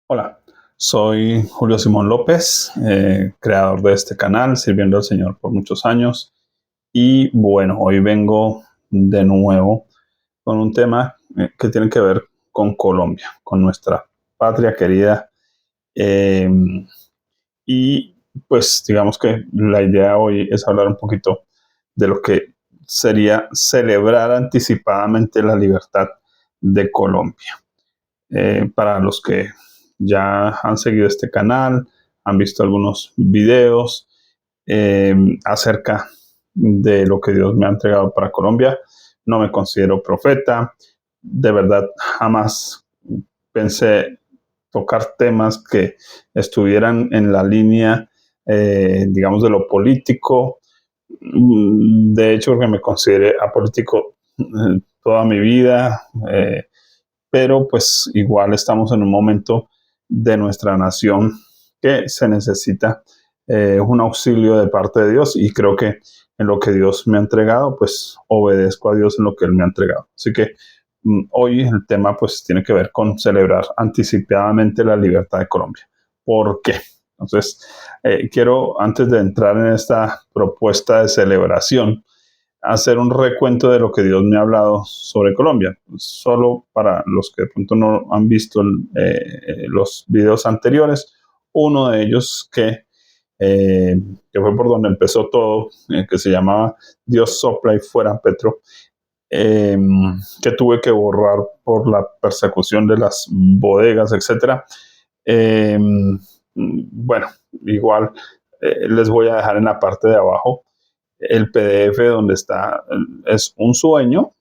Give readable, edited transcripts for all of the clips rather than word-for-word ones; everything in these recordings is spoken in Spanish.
Hola, soy Julio Simón López, creador de este canal, sirviendo al Señor por muchos años. Y bueno, hoy vengo de nuevo con un tema que tiene que ver con Colombia, con nuestra patria querida. Eh, y pues digamos que la idea hoy es hablar un poquito de lo que sería celebrar anticipadamente la libertad de Colombia. Para los que ya han seguido este canal, han visto algunos videos eh, acerca de lo que Dios me ha entregado para Colombia. No me considero profeta. De verdad, jamás pensé tocar temas que estuvieran en la línea, digamos, de lo político. De hecho, porque me consideré apolítico toda mi vida. Pero pues igual estamos en un momento de nuestra nación que se necesita un auxilio de parte de Dios, y creo que en lo que Dios me ha entregado, pues obedezco a Dios en lo que Él me ha entregado. Así que hoy el tema pues tiene que ver con celebrar anticipadamente la libertad de Colombia. ¿Por qué? Entonces, quiero, antes de entrar en esta propuesta de celebración, hacer un recuento de lo que Dios me ha hablado sobre Colombia. Solo para los que de pronto no han visto los videos anteriores, uno de ellos que fue por donde empezó todo, que se llamaba Dios sopla y fuera Petro, eh, que tuve que borrar por la persecución de las bodegas, etcétera. Eh, bueno, igual les voy a dejar en la parte de abajo el PDF donde está, es un sueño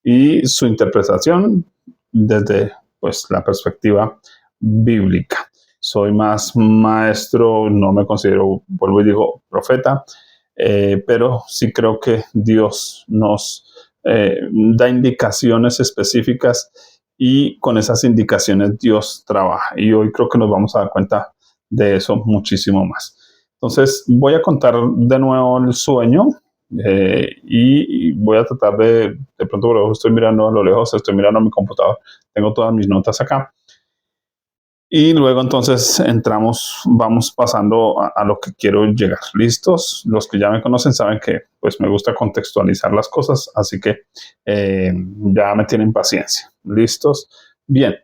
y su interpretación desde pues la perspectiva bíblica. Soy más maestro, no me considero, vuelvo y digo, profeta, pero sí creo que Dios nos da indicaciones específicas, y con esas indicaciones Dios trabaja. Y hoy creo que nos vamos a dar cuenta de eso muchísimo más. Entonces voy a contar de nuevo el sueño, y voy a tratar de pronto, pero estoy mirando a lo lejos, estoy mirando a mi computador, tengo todas mis notas acá. Y luego entonces entramos, vamos pasando a lo que quiero llegar. ¿Listos? Los que ya me conocen saben que pues me gusta contextualizar las cosas, así que ya me tienen paciencia. ¿Listos? Bien.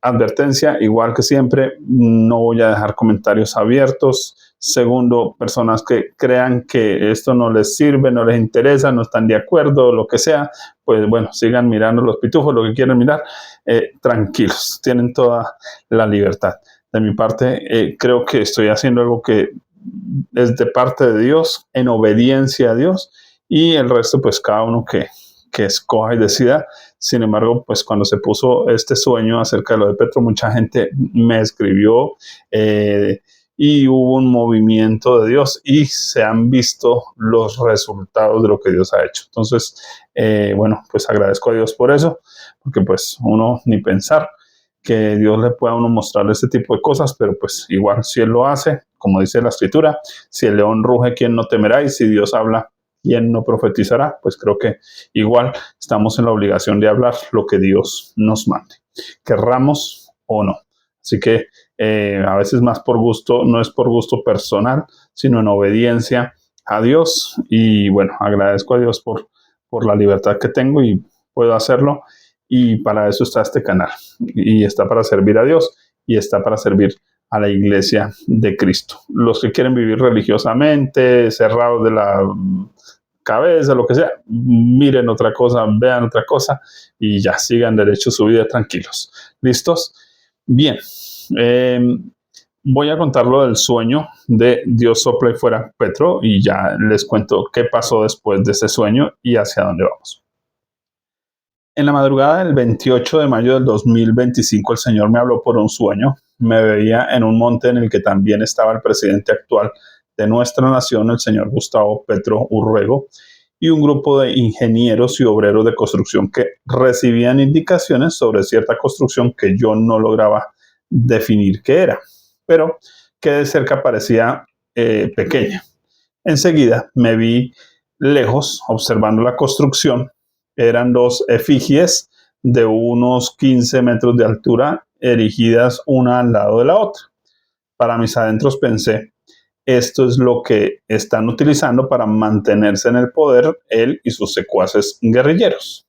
Advertencia, igual que siempre, no voy a dejar comentarios abiertos. Segundo, personas que crean que esto no les sirve, no les interesa, no están de acuerdo, lo que sea, pues bueno, sigan mirando los pitufos, lo que quieran mirar, tranquilos, tienen toda la libertad. De mi parte, creo que estoy haciendo algo que es de parte de Dios, en obediencia a Dios, y el resto, pues cada uno que escoja y decida. Sin embargo, pues cuando se puso este sueño acerca de lo de Petro, mucha gente me escribió, y hubo un movimiento de Dios y se han visto los resultados de lo que Dios ha hecho. Entonces, bueno, pues agradezco a Dios por eso, porque pues uno ni pensar que Dios le pueda a uno mostrar este tipo de cosas, pero pues igual si Él lo hace, como dice la Escritura, si el león ruge, ¿quién no temerá? Y si Dios habla, ¿quién no profetizará? Pues creo que igual estamos en la obligación de hablar lo que Dios nos mande, querramos o no. Así que a veces más por gusto, no es por gusto personal, sino en obediencia a Dios. Y bueno, agradezco a Dios por la libertad que tengo y puedo hacerlo. Y para eso está este canal. Y está para servir a Dios y está para servir a la iglesia de Cristo. Los que quieren vivir religiosamente, cerrados de la cabeza, lo que sea, miren otra cosa, vean otra cosa y ya sigan derecho su vida tranquilos. ¿Listos? Bien. Eh, Voy a contar lo del sueño de Dios sopla y fuera Petro, y ya les cuento qué pasó después de ese sueño y hacia dónde vamos. En la madrugada del 28 de mayo del 2025, el Señor me habló por un sueño. Me veía en un monte en el que también estaba el presidente actual de nuestra nación, el señor Gustavo Petro Urrego, y un grupo de ingenieros y obreros de construcción que recibían indicaciones sobre cierta construcción que yo no lograba definir qué era, pero que de cerca parecía pequeña. Enseguida me vi lejos observando la construcción. Eran dos efigies de unos 15 metros de altura, erigidas una al lado de la otra. Para mis adentros pensé, esto es lo que están utilizando para mantenerse en el poder él y sus secuaces guerrilleros.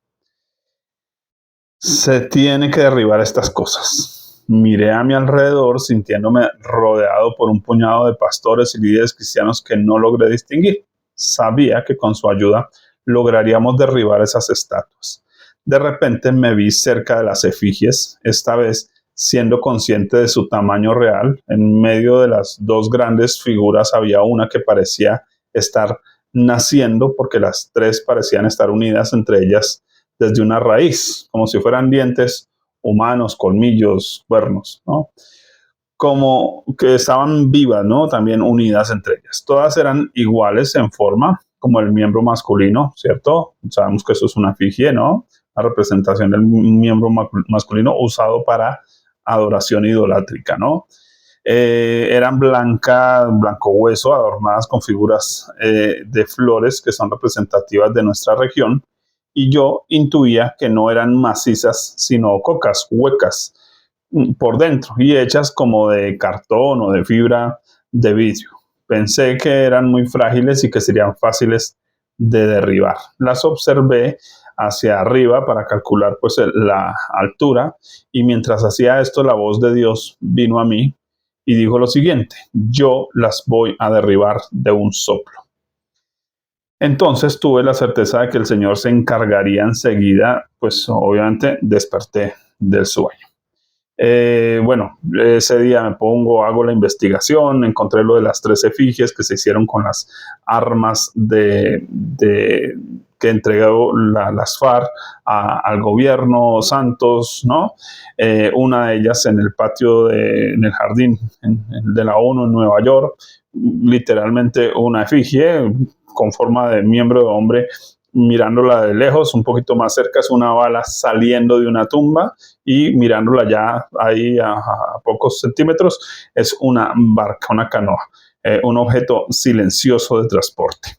Se tiene que derribar estas cosas. Miré a mi alrededor sintiéndome rodeado por un puñado de pastores y líderes cristianos que no logré distinguir. Sabía que con su ayuda lograríamos derribar esas estatuas. De repente me vi cerca de las efigies, esta vez siendo consciente de su tamaño real. En medio de las dos grandes figuras había una que parecía estar naciendo porque las tres parecían estar unidas entre ellas desde una raíz, como si fueran dientes humanos, colmillos, cuernos, ¿no? Como que estaban vivas, ¿no? También unidas entre ellas. Todas eran iguales en forma, como el miembro masculino, ¿cierto? Sabemos que eso es una efigie, ¿no? La representación del miembro masculino usado para adoración idolátrica, ¿no? Eran blanco hueso, adornadas con figuras de flores que son representativas de nuestra región, y yo intuía que no eran macizas, sino cocas, huecas por dentro y hechas como de cartón o de fibra de vidrio. Pensé que eran muy frágiles y que serían fáciles de derribar. Las observé hacia arriba para calcular pues la altura, y mientras hacía esto la voz de Dios vino a mí y dijo lo siguiente: yo las voy a derribar de un soplo. Entonces tuve la certeza de que el Señor se encargaría enseguida, pues obviamente desperté del sueño. Bueno, ese día me pongo, hago la investigación, encontré lo de las 3 efigies que se hicieron con las armas que entregó las FARC al gobierno Santos, ¿no? Una de ellas en el patio, en el jardín de la ONU en Nueva York, literalmente una efigie con forma de miembro de hombre mirándola de lejos. Un poquito más cerca es una bala saliendo de una tumba, y mirándola ya ahí a pocos centímetros es una barca, una canoa, un objeto silencioso de transporte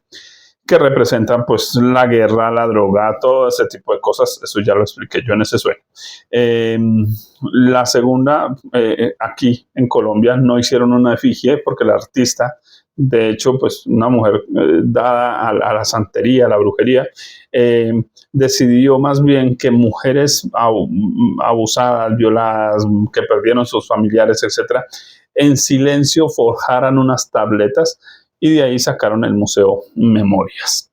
que representan pues la guerra, la droga, todo ese tipo de cosas. Eso ya lo expliqué yo en ese sueño. La segunda, aquí en Colombia no hicieron una efigie porque la artista, de hecho, pues una mujer dada a la santería, a la brujería, decidió más bien que mujeres abusadas, violadas, que perdieron sus familiares, etcétera, en silencio forjaran unas tabletas, y de ahí sacaron el Museo Memorias.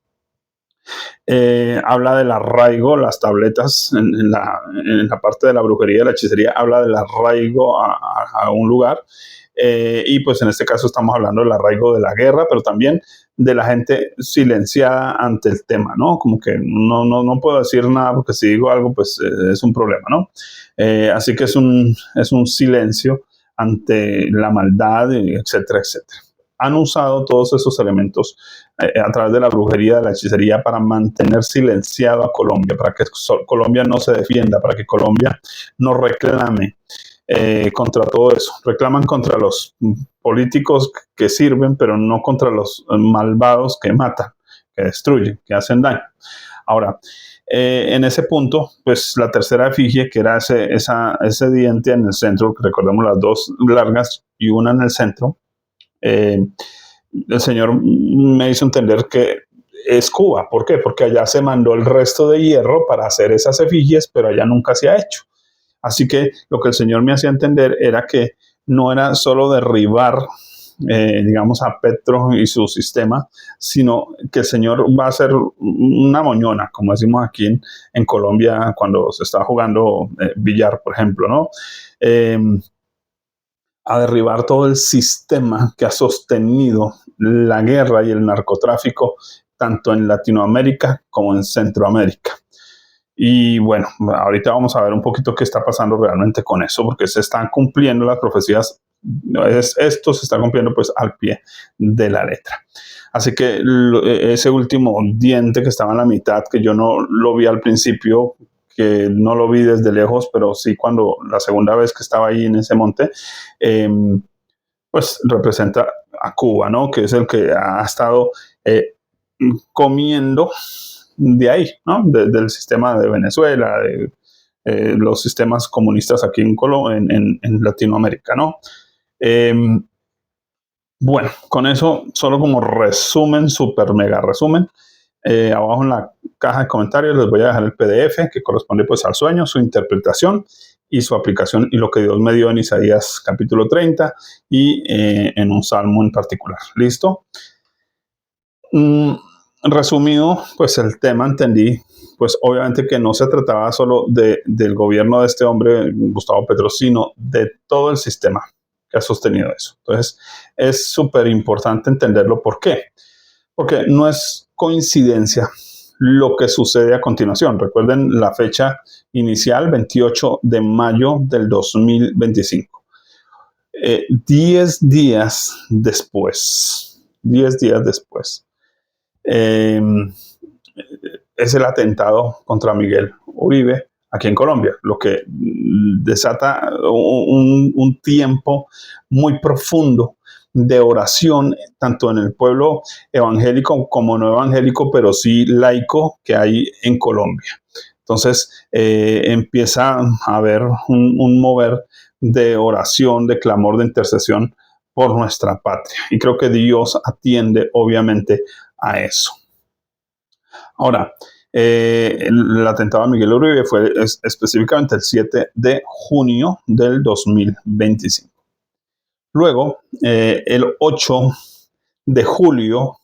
Habla del arraigo, las tabletas en la parte de la brujería, de la hechicería, habla del arraigo a un lugar, y pues en este caso estamos hablando del arraigo de la guerra, pero también de la gente silenciada ante el tema, ¿no? Como que no puedo decir nada porque si digo algo pues es un problema, ¿no? Así que es un silencio ante la maldad, etcétera, etcétera. Han usado todos esos elementos a través de la brujería, de la hechicería, para mantener silenciado a Colombia, para que Colombia no se defienda, para que Colombia no reclame contra todo eso. Reclaman contra los políticos que sirven, pero no contra los malvados que matan, que destruyen, que hacen daño. Ahora, en ese punto, pues la tercera efigie, que era ese diente en el centro, que recordemos las dos largas y una en el centro, el Señor me hizo entender que es Cuba. ¿Por qué? Porque allá se mandó el resto de hierro para hacer esas efigies, pero allá nunca se ha hecho. Así que lo que el Señor me hacía entender era que no era solo derribar, digamos, a Petro y su sistema, sino que el Señor va a hacer una moñona, como decimos aquí en Colombia cuando se está jugando billar, por ejemplo, ¿no? A derribar todo el sistema que ha sostenido la guerra y el narcotráfico, tanto en Latinoamérica como en Centroamérica. Y bueno, ahorita vamos a ver un poquito qué está pasando realmente con eso, porque se están cumpliendo las profecías. Esto se está cumpliendo pues al pie de la letra. Así que ese último diente que estaba en la mitad, que yo no lo vi al principio, que no lo vi desde lejos, pero sí cuando la segunda vez que estaba ahí en ese monte, pues representa a Cuba, ¿no? Que es el que ha estado comiendo de ahí, ¿no? Del sistema de Venezuela, los sistemas comunistas aquí en Latinoamérica, ¿no? Bueno, con eso, solo como resumen, super mega resumen, abajo en la caja de comentarios les voy a dejar el PDF que corresponde pues al sueño, su interpretación y su aplicación y lo que Dios me dio en Isaías capítulo 30 y en un salmo en particular. ¿Listo? Resumido, pues el tema entendí, pues obviamente que no se trataba solo del gobierno de este hombre, Gustavo Petro, sino de todo el sistema que ha sostenido eso. Entonces, es súper importante entenderlo. ¿Por qué? Porque no es coincidencia lo que sucede a continuación. Recuerden la fecha inicial, 28 de mayo del 2025. 10 días después, 10 días después, es el atentado contra Miguel Uribe aquí en Colombia, lo que desata un tiempo muy profundo de oración, tanto en el pueblo evangélico como no evangélico, pero sí laico que hay en Colombia. Entonces empieza a haber un mover de oración, de clamor, de intercesión por nuestra patria. Y creo que Dios atiende obviamente a eso. Ahora, el atentado a Miguel Uribe fue específicamente el 7 de junio del 2025. Luego, el 8 de julio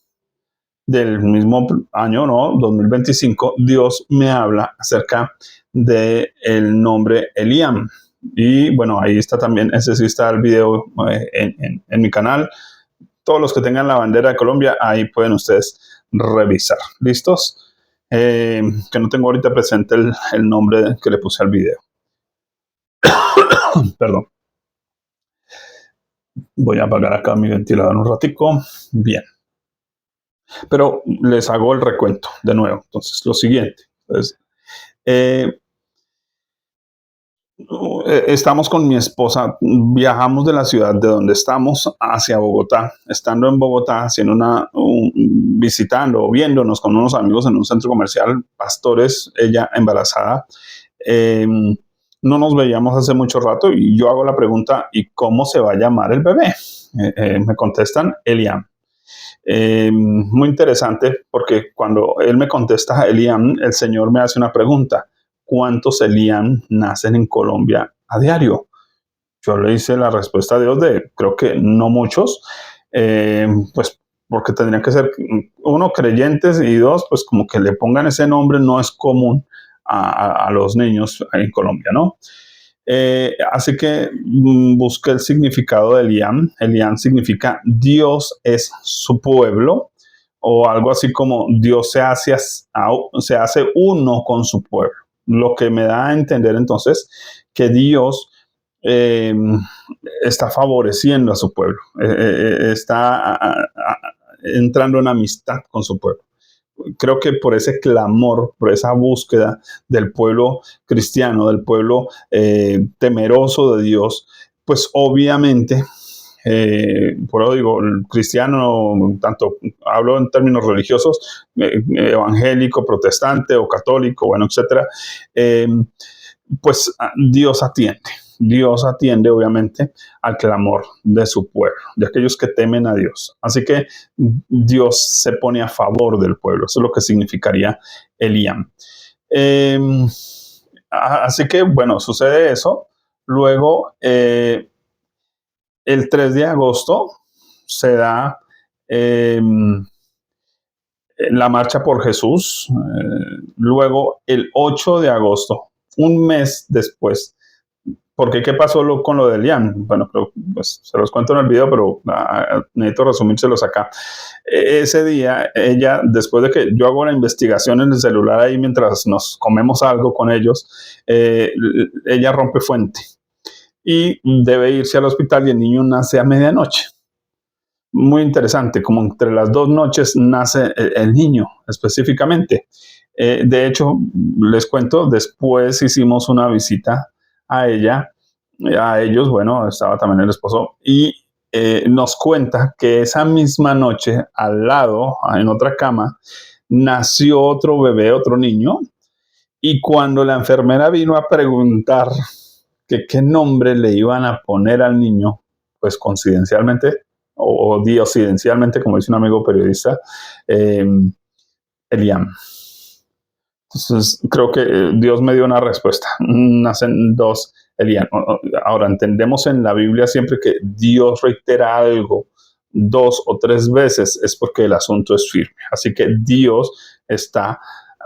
del mismo año, ¿no? 2025, Dios me habla acerca del nombre Eliam. Y bueno, ahí está también, ese sí está el video en mi canal. Todos los que tengan la bandera de Colombia, ahí pueden ustedes revisar. ¿Listos? Que no tengo ahorita presente el nombre que le puse al video. Perdón. Voy a apagar acá mi ventilador un ratico. Bien. Pero les hago el recuento de nuevo. Entonces, lo siguiente. Entonces, estamos con mi esposa, viajamos de la ciudad de donde estamos hacia Bogotá. Estando en Bogotá, haciendo visitando o viéndonos con unos amigos en un centro comercial, pastores, ella embarazada. No nos veíamos hace mucho rato y yo hago la pregunta, ¿y cómo se va a llamar el bebé? Me contestan, Eliam. Muy interesante porque cuando él me contesta Eliam, el Señor me hace una pregunta. ¿Cuántos Eliam nacen en Colombia a diario? Yo le hice la respuesta a Dios de creo que no muchos, pues porque tendrían que ser, uno, creyentes y dos, pues como que le pongan ese nombre no es común a los niños en Colombia, ¿no? Así que busqué el significado de Eliam. Eliam significa Dios es su pueblo, o algo así como Dios se hace uno con su pueblo. Lo que me da a entender entonces que Dios está favoreciendo a su pueblo, está entrando en amistad con su pueblo. Creo que por ese clamor, por esa búsqueda del pueblo cristiano, del pueblo temeroso de Dios, pues obviamente, por eso digo, el cristiano, tanto hablo en términos religiosos, evangélico, protestante o católico, bueno, etcétera, pues Dios atiende. Dios atiende obviamente al clamor de su pueblo, de aquellos que temen a Dios. Así que Dios se pone a favor del pueblo. Eso es lo que significaría Eliam. Así que bueno, sucede eso. Luego, el 3 de agosto se da la marcha por Jesús. Luego, el 8 de agosto, un mes después. Porque ¿qué pasó con lo de Eliam? Bueno, pues se los cuento en el video, pero necesito resumírselos acá. Ese día, ella, después de que yo hago la investigación en el celular ahí mientras nos comemos algo con ellos, ella rompe fuente y debe irse al hospital y el niño nace a medianoche. Muy interesante, como entre las 2 noches nace el niño específicamente. De hecho, les cuento, después hicimos una visita a ella, a ellos, bueno, estaba también el esposo, y nos cuenta que esa misma noche, al lado, en otra cama, nació otro bebé, otro niño, Y cuando la enfermera vino a preguntar que qué nombre le iban a poner al niño, pues coincidencialmente, o diosidencialmente, como dice un amigo periodista, eh, Eliam. Entonces, creo que Dios me dio una respuesta. Nacen dos Eliam. Ahora, entendemos en la Biblia siempre que Dios reitera algo 2 o 3 veces, es porque el asunto es firme. Así que Dios está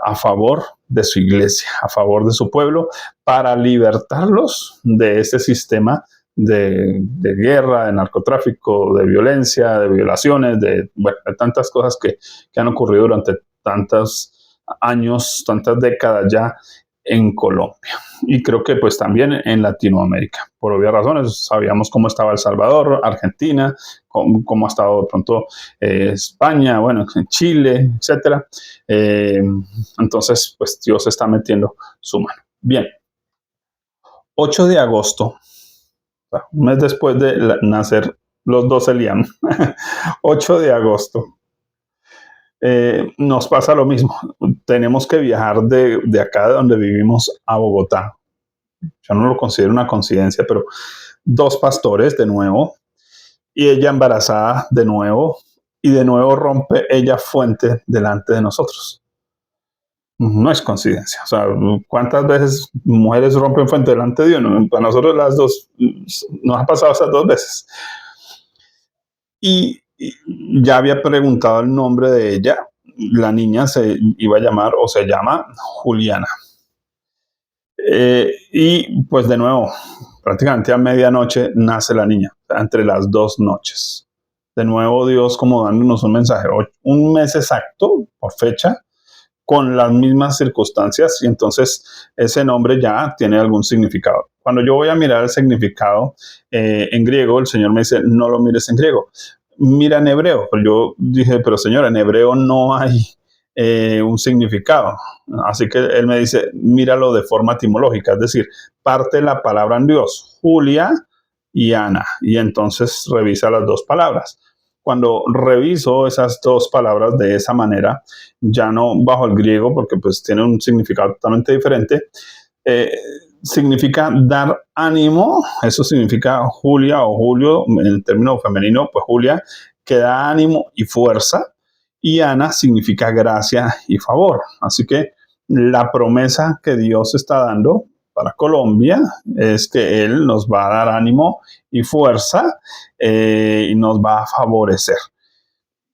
a favor de su iglesia, a favor de su pueblo, para libertarlos de ese sistema de guerra, de narcotráfico, de violencia, de violaciones, bueno, de tantas cosas que han ocurrido durante tantos años, tantas décadas ya en Colombia. Y creo que pues también en Latinoamérica. Por obvias razones, sabíamos cómo estaba El Salvador, Argentina, cómo ha estado de pronto España, bueno, Chile, etcétera. Entonces, pues Dios está metiendo su mano. Bien, 8 de agosto, un mes después de nacer los dos Eliam, 8 de agosto, nos pasa lo mismo. Tenemos que viajar de acá de donde vivimos a Bogotá. Yo no lo considero una coincidencia, pero 2 pastores de nuevo, y ella embarazada de nuevo, y de nuevo rompe ella fuente delante de nosotros. No es coincidencia. O sea, ¿cuántas veces mujeres rompen fuente delante de Dios? Para nosotros las dos nos ha pasado esas 2 veces. Y ya había preguntado el nombre de ella. La niña se iba a llamar o se llama Juliana. Y pues de nuevo, prácticamente a medianoche nace la niña, entre las 2 noches. De nuevo Dios como dándonos un mensaje, un mes exacto por fecha, con las mismas circunstancias, y entonces ese nombre ya tiene algún significado. Cuando yo voy a mirar el significado en griego, el Señor me dice, no lo mires en griego, mira en hebreo. Pero yo dije, pero Señor, en hebreo no hay un significado. Así que Él me dice, míralo de forma etimológica, es decir, parte la palabra en Dios, Julia y Ana, y entonces revisa las 2 palabras. Cuando reviso esas 2 palabras de esa manera, ya no bajo el griego, porque pues tiene un significado totalmente diferente, significa dar ánimo. Eso significa Julia o Julio, en el término femenino, pues Julia, que da ánimo y fuerza, y Ana significa gracia y favor. Así que la promesa que Dios está dando para Colombia es que Él nos va a dar ánimo y fuerza, y nos va a favorecer.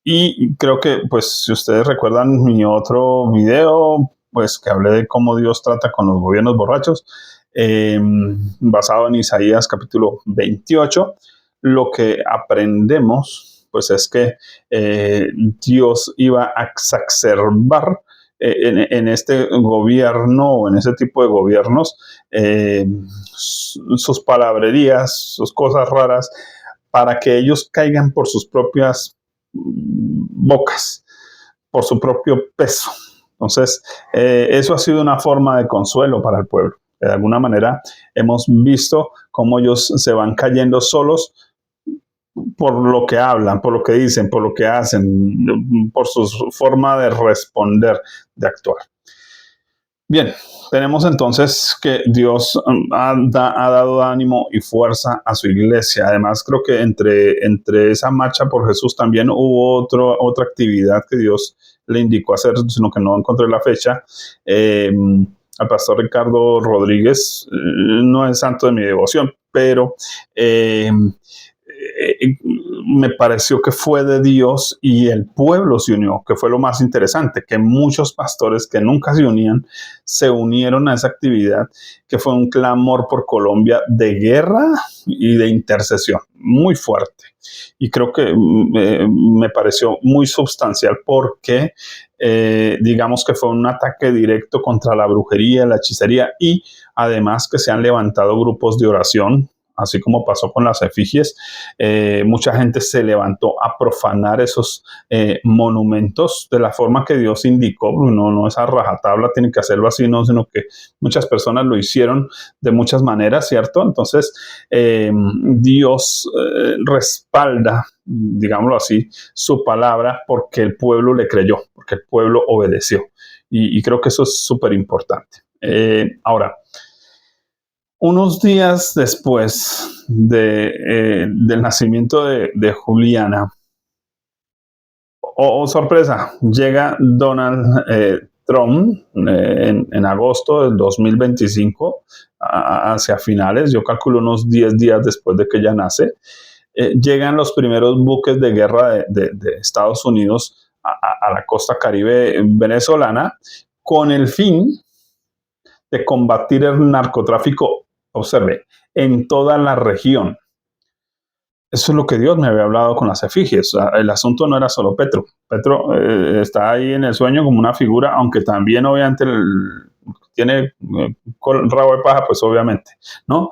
Y creo que, pues, si ustedes recuerdan mi otro video, pues, que hablé de cómo Dios trata con los gobiernos borrachos, basado en Isaías capítulo 28, lo que aprendemos, pues, es que Dios iba a exacerbar en este gobierno o en ese tipo de gobiernos sus palabrerías, sus cosas raras, para que ellos caigan por sus propias bocas, por su propio peso. Entonces, eso ha sido una forma de consuelo para el pueblo. De alguna manera hemos visto cómo ellos se van cayendo solos por lo que hablan, por lo que dicen, por lo que hacen, por su forma de responder, de actuar. Bien, tenemos entonces que Dios ha dado ánimo y fuerza a su iglesia. Además, creo que entre esa marcha por Jesús también hubo otra actividad que Dios le indicó hacer, sino que no encontré la fecha. Al pastor Ricardo Rodríguez, no es santo de mi devoción, pero me pareció que fue de Dios y el pueblo se unió, que fue lo más interesante, que muchos pastores que nunca se unieron a esa actividad, que fue un clamor por Colombia de guerra y de intercesión muy fuerte. Y creo que me pareció muy sustancial porque digamos que fue un ataque directo contra la brujería, la hechicería, y además que se han levantado grupos de oración, así como pasó con las efigies. Mucha gente se levantó a profanar esos monumentos de la forma que Dios indicó. No es a rajatabla, tiene que hacerlo así, no, sino que muchas personas lo hicieron de muchas maneras, ¿cierto? Entonces, Dios respalda, digámoslo así, su palabra porque el pueblo le creyó, porque el pueblo obedeció. Y creo que eso es súper importante. Ahora, unos días después del nacimiento de Juliana, sorpresa, llega Donald Trump en agosto del 2025, hacia finales, yo calculo unos 10 días después de que ella nace. Llegan los primeros buques de guerra de Estados Unidos a la costa caribe venezolana con el fin de combatir el narcotráfico, observe, en toda la región. Eso es lo que Dios me había hablado con las efigies. O sea, el asunto no era solo Petro. Petro está ahí en el sueño como una figura, aunque también obviamente tiene rabo de paja, pues obviamente, ¿no?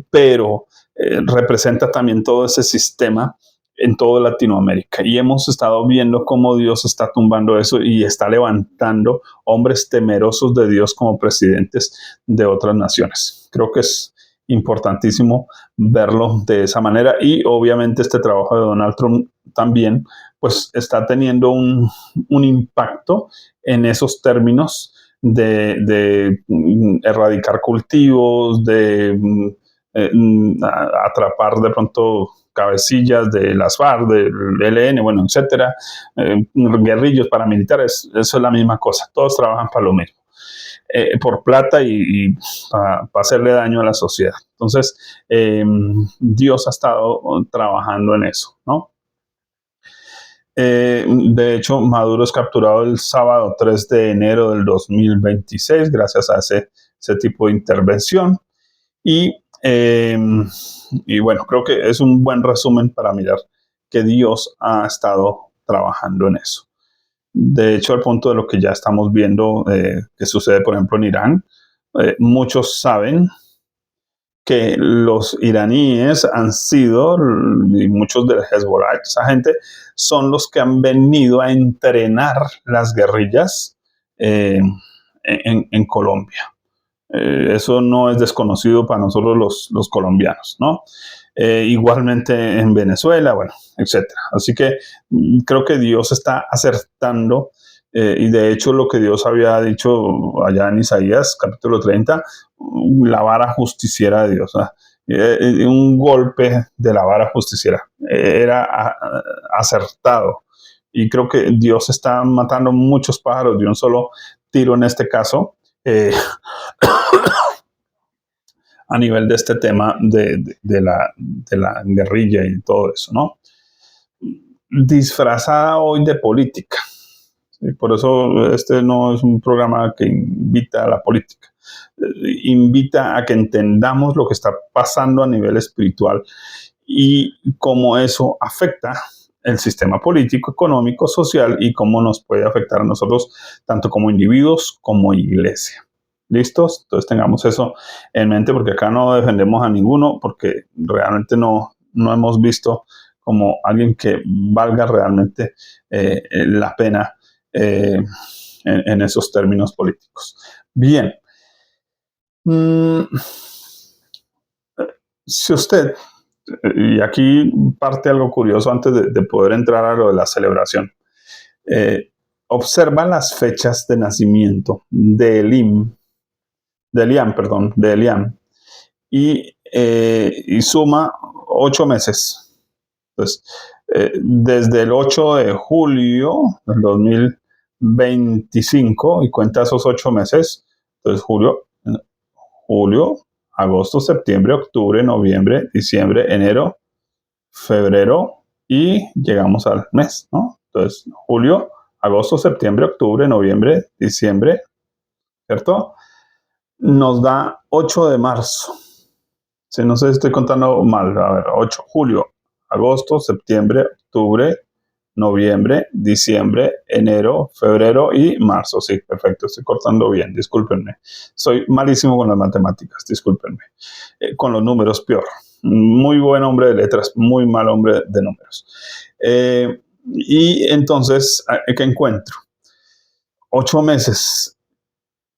Pero representa también todo ese sistema en toda Latinoamérica. Y hemos estado viendo cómo Dios está tumbando eso y está levantando hombres temerosos de Dios como presidentes de otras naciones. Creo que es importantísimo verlo de esa manera, y obviamente este trabajo de Donald Trump también pues está teniendo un impacto en esos términos de erradicar cultivos, de atrapar de pronto cabecillas de las FARC, del ELN, bueno, etcétera, guerrillos paramilitares. Eso es la misma cosa, todos trabajan para lo mismo. Por plata y para hacerle daño a la sociedad. Entonces, Dios ha estado trabajando en eso, ¿no? De hecho, Maduro es capturado el sábado 3 de enero del 2026 gracias a ese tipo de intervención. Y, y bueno, creo que es un buen resumen para mirar que Dios ha estado trabajando en eso. De hecho, al punto de lo que ya estamos viendo que sucede, por ejemplo, en Irán, muchos saben que los iraníes han sido, y muchos del Hezbollah, esa gente, son los que han venido a entrenar las guerrillas en Colombia. Eso no es desconocido para nosotros los colombianos, ¿no? Igualmente en Venezuela, bueno, etcétera. Así que creo que Dios está acertando, y de hecho lo que Dios había dicho allá en Isaías, capítulo 30, la vara justiciera de Dios, ¿no? Un golpe de la vara justiciera, era acertado. Y creo que Dios está matando muchos pájaros de un solo tiro en este caso. A nivel de este tema de la guerrilla y todo eso, ¿no? Disfrazada hoy de política. ¿Sí? Por eso este no es un programa que invita a la política. Invita a que entendamos lo que está pasando a nivel espiritual y cómo eso afecta el sistema político, económico, social, y cómo nos puede afectar a nosotros tanto como individuos como iglesia. ¿Listos? Entonces tengamos eso en mente, porque acá no defendemos a ninguno, porque realmente no hemos visto como alguien que valga realmente la pena en esos términos políticos. Bien. Si usted, y aquí parte algo curioso antes de poder entrar a lo de la celebración, observa las fechas de nacimiento de Eliam, y suma 8 meses. Entonces, desde el 8 de julio del 2025 y cuenta esos 8 meses, entonces julio, agosto, septiembre, octubre, noviembre, diciembre, enero, febrero, y llegamos al mes, ¿no? Entonces, julio, agosto, septiembre, octubre, noviembre, diciembre, ¿cierto? Nos da 8 de marzo. Si no sé si estoy contando mal, a ver, 8, julio, agosto, septiembre, octubre, noviembre, diciembre, enero, febrero y marzo. Sí, perfecto, estoy cortando bien, discúlpenme. Soy malísimo con las matemáticas, discúlpenme. Con los números, peor. Muy buen hombre de letras, muy mal hombre de números. Y entonces, ¿qué encuentro? 8 meses.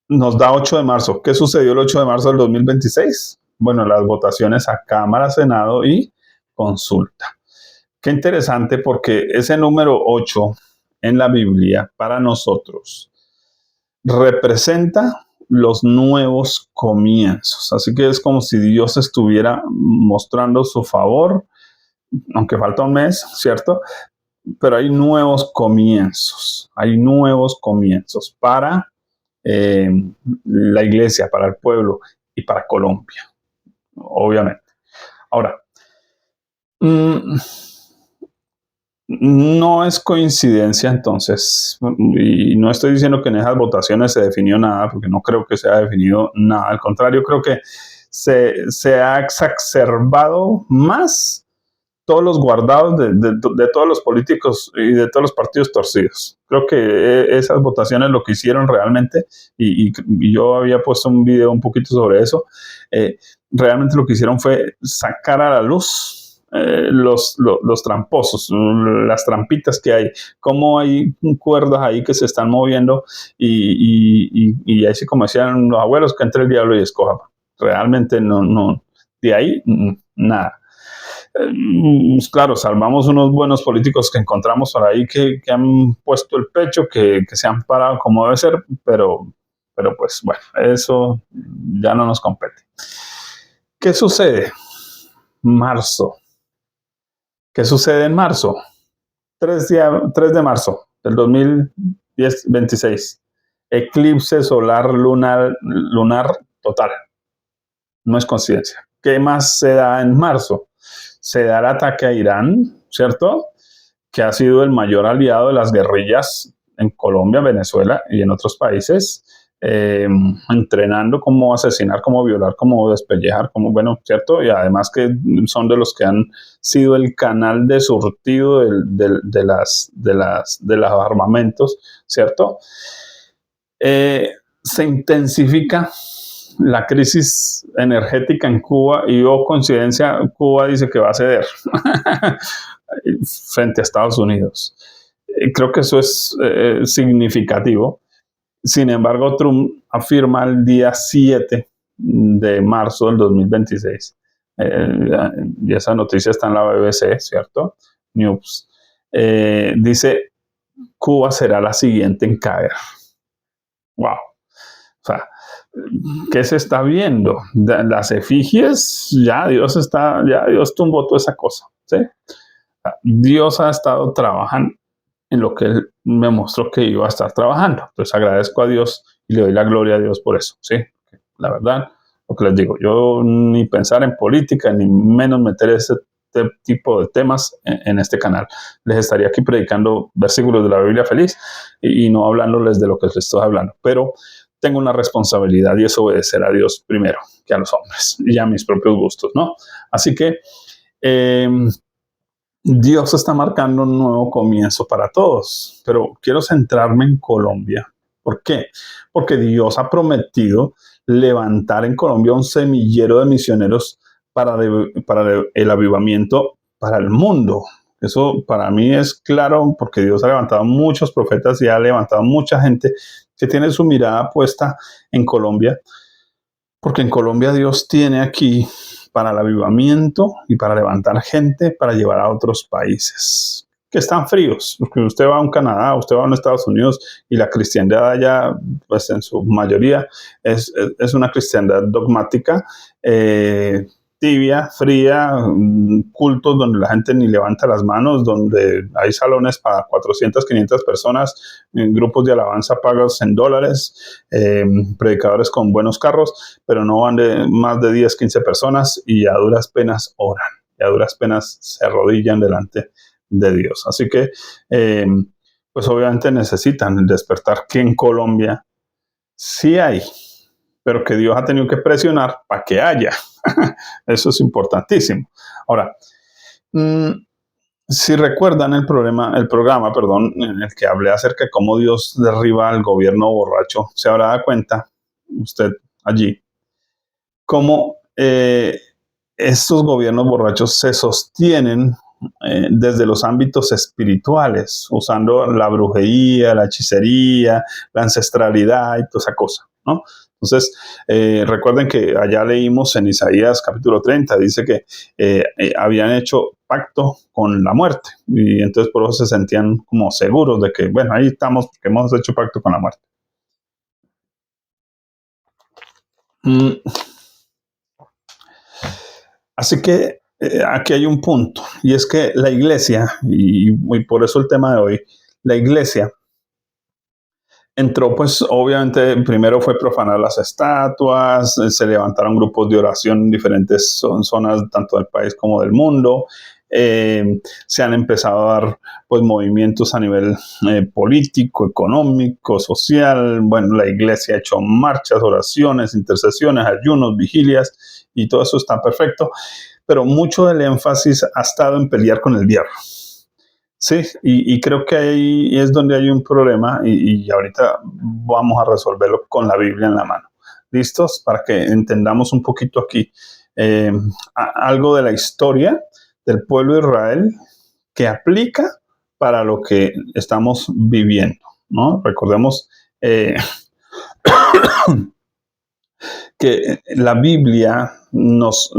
Nos da 8 de marzo. ¿Qué sucedió el 8 de marzo del 2026? Bueno, las votaciones a Cámara, Senado y consulta. Qué interesante, porque ese número 8 en la Biblia para nosotros representa los nuevos comienzos. Así que es como si Dios estuviera mostrando su favor, aunque falta un mes, ¿cierto? Pero hay nuevos comienzos para eh, la iglesia, para el pueblo y para Colombia, obviamente. Ahora, mm, no es coincidencia entonces, y no estoy diciendo que en esas votaciones se definió nada, porque no creo que se haya definido nada, al contrario, creo que se ha exacerbado más todos los guardados de todos los políticos y de todos los partidos torcidos. Creo que esas votaciones lo que hicieron realmente, y yo había puesto un video un poquito sobre eso, eh, realmente lo que hicieron fue sacar a la luz los tramposos, las trampitas que hay, cómo hay cuerdas ahí que se están moviendo y así como decían los abuelos, que entre el diablo y escoja. Realmente no, de ahí nada. Claro, salvamos unos buenos políticos que encontramos por ahí que han puesto el pecho, que se han parado como debe ser, pero pues bueno, eso ya no nos compete. ¿Qué sucede? Marzo. ¿Qué sucede en marzo? 3 de marzo del 2026. Eclipse solar lunar total. No es coincidencia. ¿Qué más se da en marzo? Se da el ataque a Irán, ¿cierto? Que ha sido el mayor aliado de las guerrillas en Colombia, Venezuela y en otros países, entrenando cómo asesinar, cómo violar, cómo despellejar, cómo, bueno, ¿cierto? Y además que son de los que han sido el canal de surtido de los armamentos, ¿cierto? Se intensifica la crisis energética en Cuba y coincidencia, Cuba dice que va a ceder frente a Estados Unidos. Creo que eso es significativo. Sin embargo, Trump afirma el día 7 de marzo del 2026, y esa noticia está en la BBC, ¿cierto? News. Dice, Cuba será la siguiente en caer. Wow. O sea, ¿qué se está viendo? Las efigies, ya Dios tumbó toda esa cosa, ¿sí? Dios ha estado trabajando en lo que Él me mostró que iba a estar trabajando. Entonces agradezco a Dios y le doy la gloria a Dios por eso, ¿sí? La verdad, lo que les digo, yo ni pensar en política, ni menos meter ese tipo de temas en este canal. Les estaría aquí predicando versículos de la Biblia feliz y no hablándoles de lo que les estoy hablando. Pero tengo una responsabilidad y es obedecer a Dios primero que a los hombres y a mis propios gustos, ¿no? Así que Dios está marcando un nuevo comienzo para todos, pero quiero centrarme en Colombia. ¿Por qué? Porque Dios ha prometido levantar en Colombia un semillero de misioneros para el avivamiento para el mundo. Eso para mí es claro porque Dios ha levantado muchos profetas y ha levantado mucha gente que tiene su mirada puesta en Colombia, porque en Colombia Dios tiene aquí para el avivamiento y para levantar gente para llevar a otros países que están fríos. Porque usted va a un Canadá, usted va a un Estados Unidos y la cristiandad allá, pues en su mayoría es una cristiandad dogmática, tibia, fría, cultos donde la gente ni levanta las manos, donde hay salones para 400, 500 personas, grupos de alabanza pagos en dólares, predicadores con buenos carros, pero no van de más de 10, 15 personas y a duras penas oran, y a duras penas se arrodillan delante de Dios. Así que, pues obviamente necesitan despertar que en Colombia sí hay, pero que Dios ha tenido que presionar para que haya. Eso es importantísimo. Ahora, si recuerdan el programa, en el que hablé acerca de cómo Dios derriba al gobierno borracho, se habrá dado cuenta usted allí cómo estos gobiernos borrachos se sostienen desde los ámbitos espirituales, usando la brujería, la hechicería, la ancestralidad y toda esa cosa, ¿no? Entonces, recuerden que allá leímos en Isaías capítulo 30, dice que habían hecho pacto con la muerte y entonces por eso se sentían como seguros de que, bueno, ahí estamos porque hemos hecho pacto con la muerte. Mm, Así que aquí hay un punto, y es que la iglesia, y por eso el tema de hoy, la iglesia entró, pues obviamente primero fue profanar las estatuas, se levantaron grupos de oración en diferentes zonas, tanto del país como del mundo. Se han empezado a dar pues movimientos a nivel político, económico, social. Bueno, la iglesia ha hecho marchas, oraciones, intercesiones, ayunos, vigilias, y todo eso está perfecto, pero mucho del énfasis ha estado en pelear con el diablo. Sí, y creo que ahí es donde hay un problema, y ahorita vamos a resolverlo con la Biblia en la mano. ¿Listos? Para que entendamos un poquito aquí eh, algo de la historia del pueblo de Israel que aplica para lo que estamos viviendo, ¿no? Recordemos eh, que la Biblia nos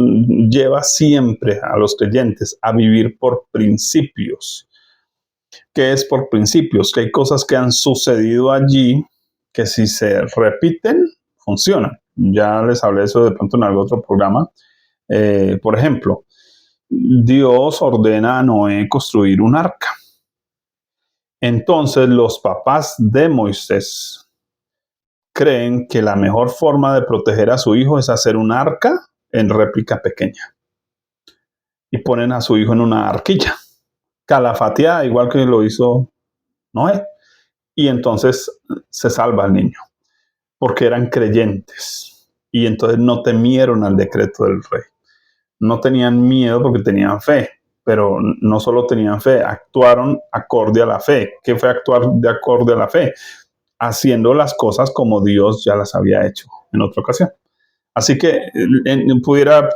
lleva siempre a los creyentes a vivir por principios. ¿Qué es por principios? Que hay cosas que han sucedido allí que si se repiten, funcionan. Ya les hablé de eso de pronto en algún otro programa. Por ejemplo, Dios ordena a Noé construir un arca. Entonces los papás de Moisés creen que la mejor forma de proteger a su hijo es hacer un arca en réplica pequeña. Y ponen a su hijo en una arquilla, calafateada, igual que lo hizo Noé. Y entonces se salva al niño, porque eran creyentes. Y entonces no temieron al decreto del rey. No tenían miedo porque tenían fe, pero no solo tenían fe, actuaron acorde a la fe. ¿Qué fue actuar de acorde a la fe? Haciendo las cosas como Dios ya las había hecho en otra ocasión. Así que pudiera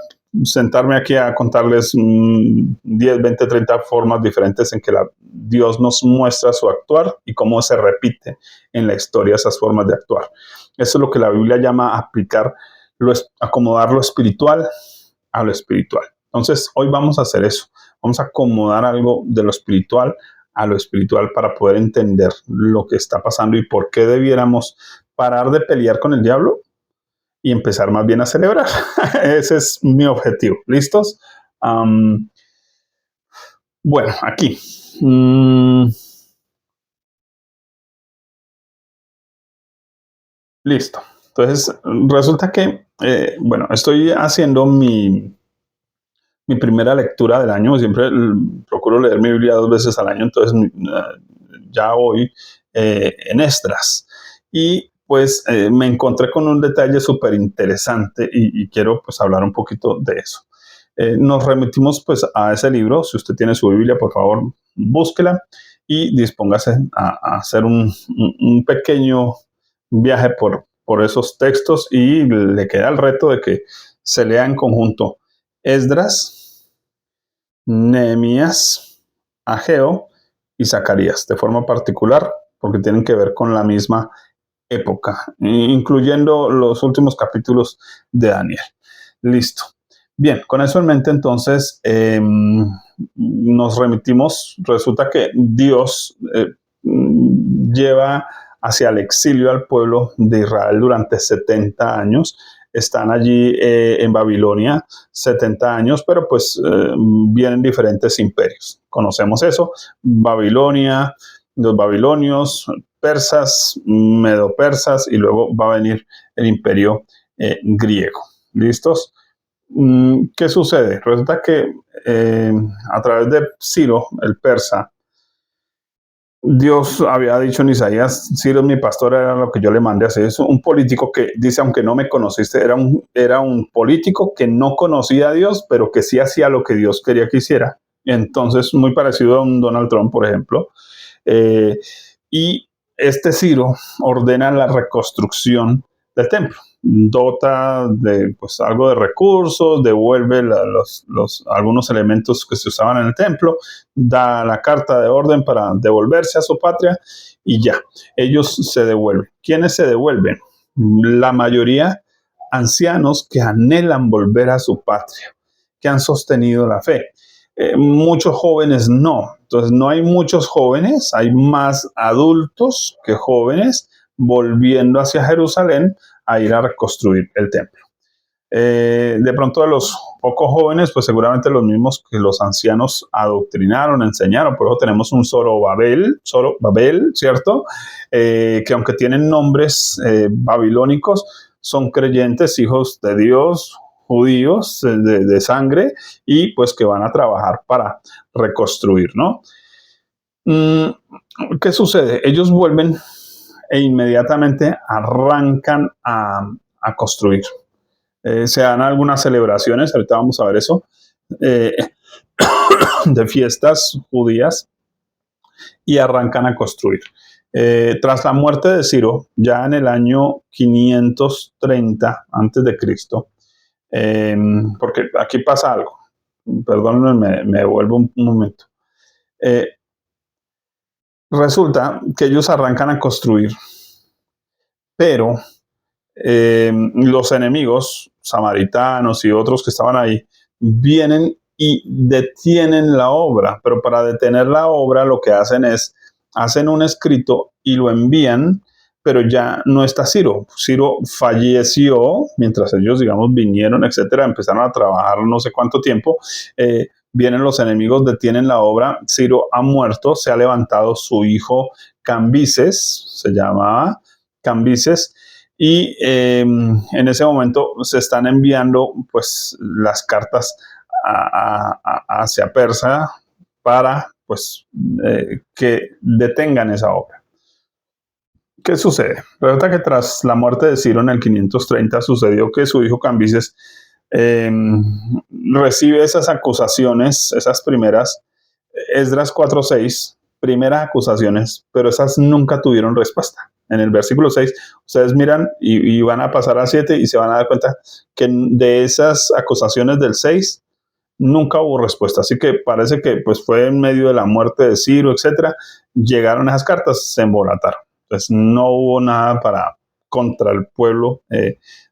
sentarme aquí a contarles 10, 20, 30 formas diferentes en que Dios nos muestra su actuar y cómo se repite en la historia esas formas de actuar. Eso es lo que la Biblia llama aplicar, acomodar lo espiritual a lo espiritual. Entonces, hoy vamos a hacer eso. Vamos a acomodar algo de lo espiritual a lo espiritual para poder entender lo que está pasando y por qué debiéramos parar de pelear con el diablo y empezar más bien a celebrar. Ese es mi objetivo. ¿Listos? Bueno, aquí. Listo. Entonces, resulta que, bueno, estoy haciendo mi primera lectura del año. Siempre procuro leer mi Biblia 2 veces al año, entonces ya voy en Esdras. Y pues me encontré con un detalle súper interesante y quiero pues hablar un poquito de eso. Nos remitimos pues a ese libro. Si usted tiene su Biblia, por favor, búsquela y dispóngase a hacer un pequeño viaje por esos textos, y le queda el reto de que se lea en conjunto Esdras, Nehemías, Ageo y Zacarías, de forma particular, porque tienen que ver con la misma época, incluyendo los últimos capítulos de Daniel. Listo. Bien, con eso en mente, entonces, nos remitimos. Resulta que Dios lleva hacia el exilio al pueblo de Israel durante 70 años. Están allí en Babilonia 70 años, pero pues vienen diferentes imperios. Conocemos eso: Babilonia, los babilonios, persas, medo-persas, y luego va a venir el imperio griego. ¿Listos? ¿Qué sucede? Resulta que a través de Ciro, el persa, Dios había dicho en Isaías: Ciro es mi pastor, era lo que yo le mandé a hacer. Es un político que dice: aunque no me conociste, era un político que no conocía a Dios, pero que sí hacía lo que Dios quería que hiciera. Entonces, muy parecido a un Donald Trump, por ejemplo. Eh, y este Ciro ordena la reconstrucción del templo, dota de pues algo de recursos, devuelve algunos elementos que se usaban en el templo, da la carta de orden para devolverse a su patria, y ya, ellos se devuelven. ¿Quiénes se devuelven? La mayoría ancianos que anhelan volver a su patria, que han sostenido la fe. Muchos jóvenes no. Entonces no hay muchos jóvenes, hay más adultos que jóvenes volviendo hacia Jerusalén a ir a reconstruir el templo. De pronto de los pocos jóvenes, pues seguramente los mismos que los ancianos adoctrinaron, enseñaron. Por eso tenemos un Zorobabel, ¿cierto? Que aunque tienen nombres babilónicos, son creyentes, hijos de Dios, judíos de sangre, y pues que van a trabajar para reconstruir, ¿no? ¿Qué sucede? Ellos vuelven e inmediatamente arrancan a construir. Se dan algunas celebraciones, ahorita vamos a ver eso, eh, de fiestas judías, y arrancan a construir. Tras la muerte de Ciro, ya en el año 530 antes de Cristo, porque aquí pasa algo, perdónenme, me devuelvo un momento. Resulta que ellos arrancan a construir, pero los enemigos samaritanos y otros que estaban ahí vienen y detienen la obra, pero para detener la obra lo que hacen es, hacen un escrito y lo envían, pero ya no está Ciro. Ciro falleció mientras ellos, digamos, vinieron, etcétera, empezaron a trabajar no sé cuánto tiempo. Vienen los enemigos, detienen la obra, Ciro ha muerto, se ha levantado su hijo Cambises, se llamaba Cambises, y en ese momento se están enviando pues las cartas hacia Persia para pues que detengan esa obra. ¿Qué sucede? Resulta que tras la muerte de Ciro en el 530 sucedió que su hijo Cambises recibe esas acusaciones, esas primeras, Esdras 4:6, primeras acusaciones, pero esas nunca tuvieron respuesta. En el versículo 6, ustedes miran y van a pasar a 7 y se van a dar cuenta que de esas acusaciones del 6 nunca hubo respuesta. Así que parece que pues, fue en medio de la muerte de Ciro, etcétera, llegaron esas cartas, se embolataron. Entonces no hubo nada contra el pueblo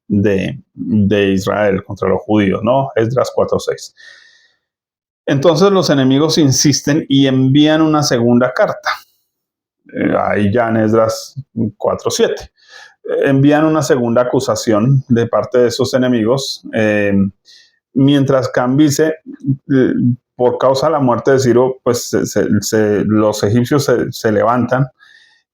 de Israel, contra los judíos, ¿no? Esdras 4:6. Entonces los enemigos insisten y envían una segunda carta. Ahí ya en Esdras 4:7. Envían una segunda acusación de parte de esos enemigos, mientras Cambises, por causa de la muerte de Ciro, pues los egipcios se levantan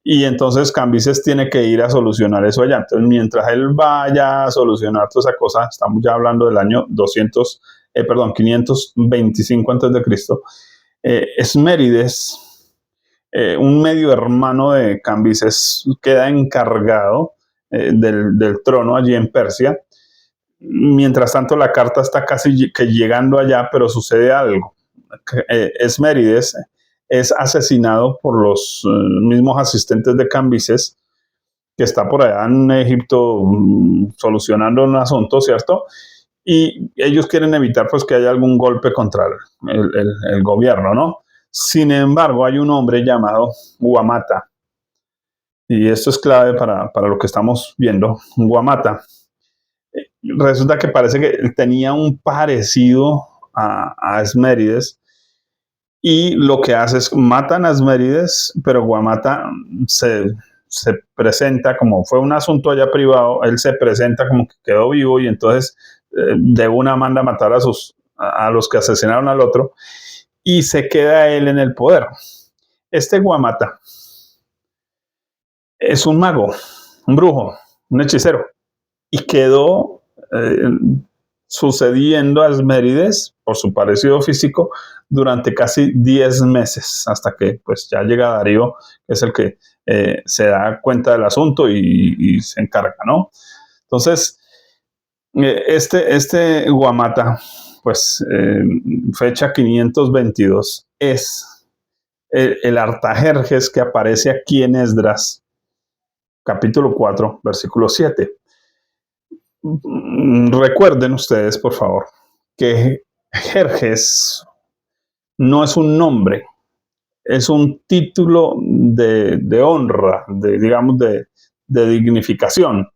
y entonces Cambises tiene que ir a solucionar eso allá. Entonces, mientras él vaya a solucionar toda esa cosa, estamos ya hablando del año 525 a.C., Esmérides, un medio hermano de Cambises, queda encargado del trono allí en Persia. Mientras tanto, la carta está casi que llegando allá, pero sucede algo. Esmérides es asesinado por los mismos asistentes de Cambises, que está por allá en Egipto solucionando un asunto, ¿cierto? Y ellos quieren evitar pues que haya algún golpe contra el gobierno, ¿no? Sin embargo, hay un hombre llamado Guamata, y esto es clave para lo que estamos viendo. Guamata, resulta que parece que tenía un parecido a Esmérides, y lo que hace es matan a Esmérides, pero Guamata se presenta como fue un asunto allá privado, él se presenta como que quedó vivo y entonces de una manda a matar a los que asesinaron al otro y se queda él en el poder. Este Guamata es un mago, un brujo, un hechicero, y quedó sucediendo a Esmérides por su parecido físico durante casi 10 meses, hasta que pues ya llega Darío, que es el que se da cuenta del asunto y se encarga, ¿no? Entonces, este Guamata, pues fecha 522, es el Artajerjes que aparece aquí en Esdras, capítulo 4, versículo 7. Recuerden ustedes, por favor, que Jerjes no es un nombre, es un título de honra, digamos, de dignificación,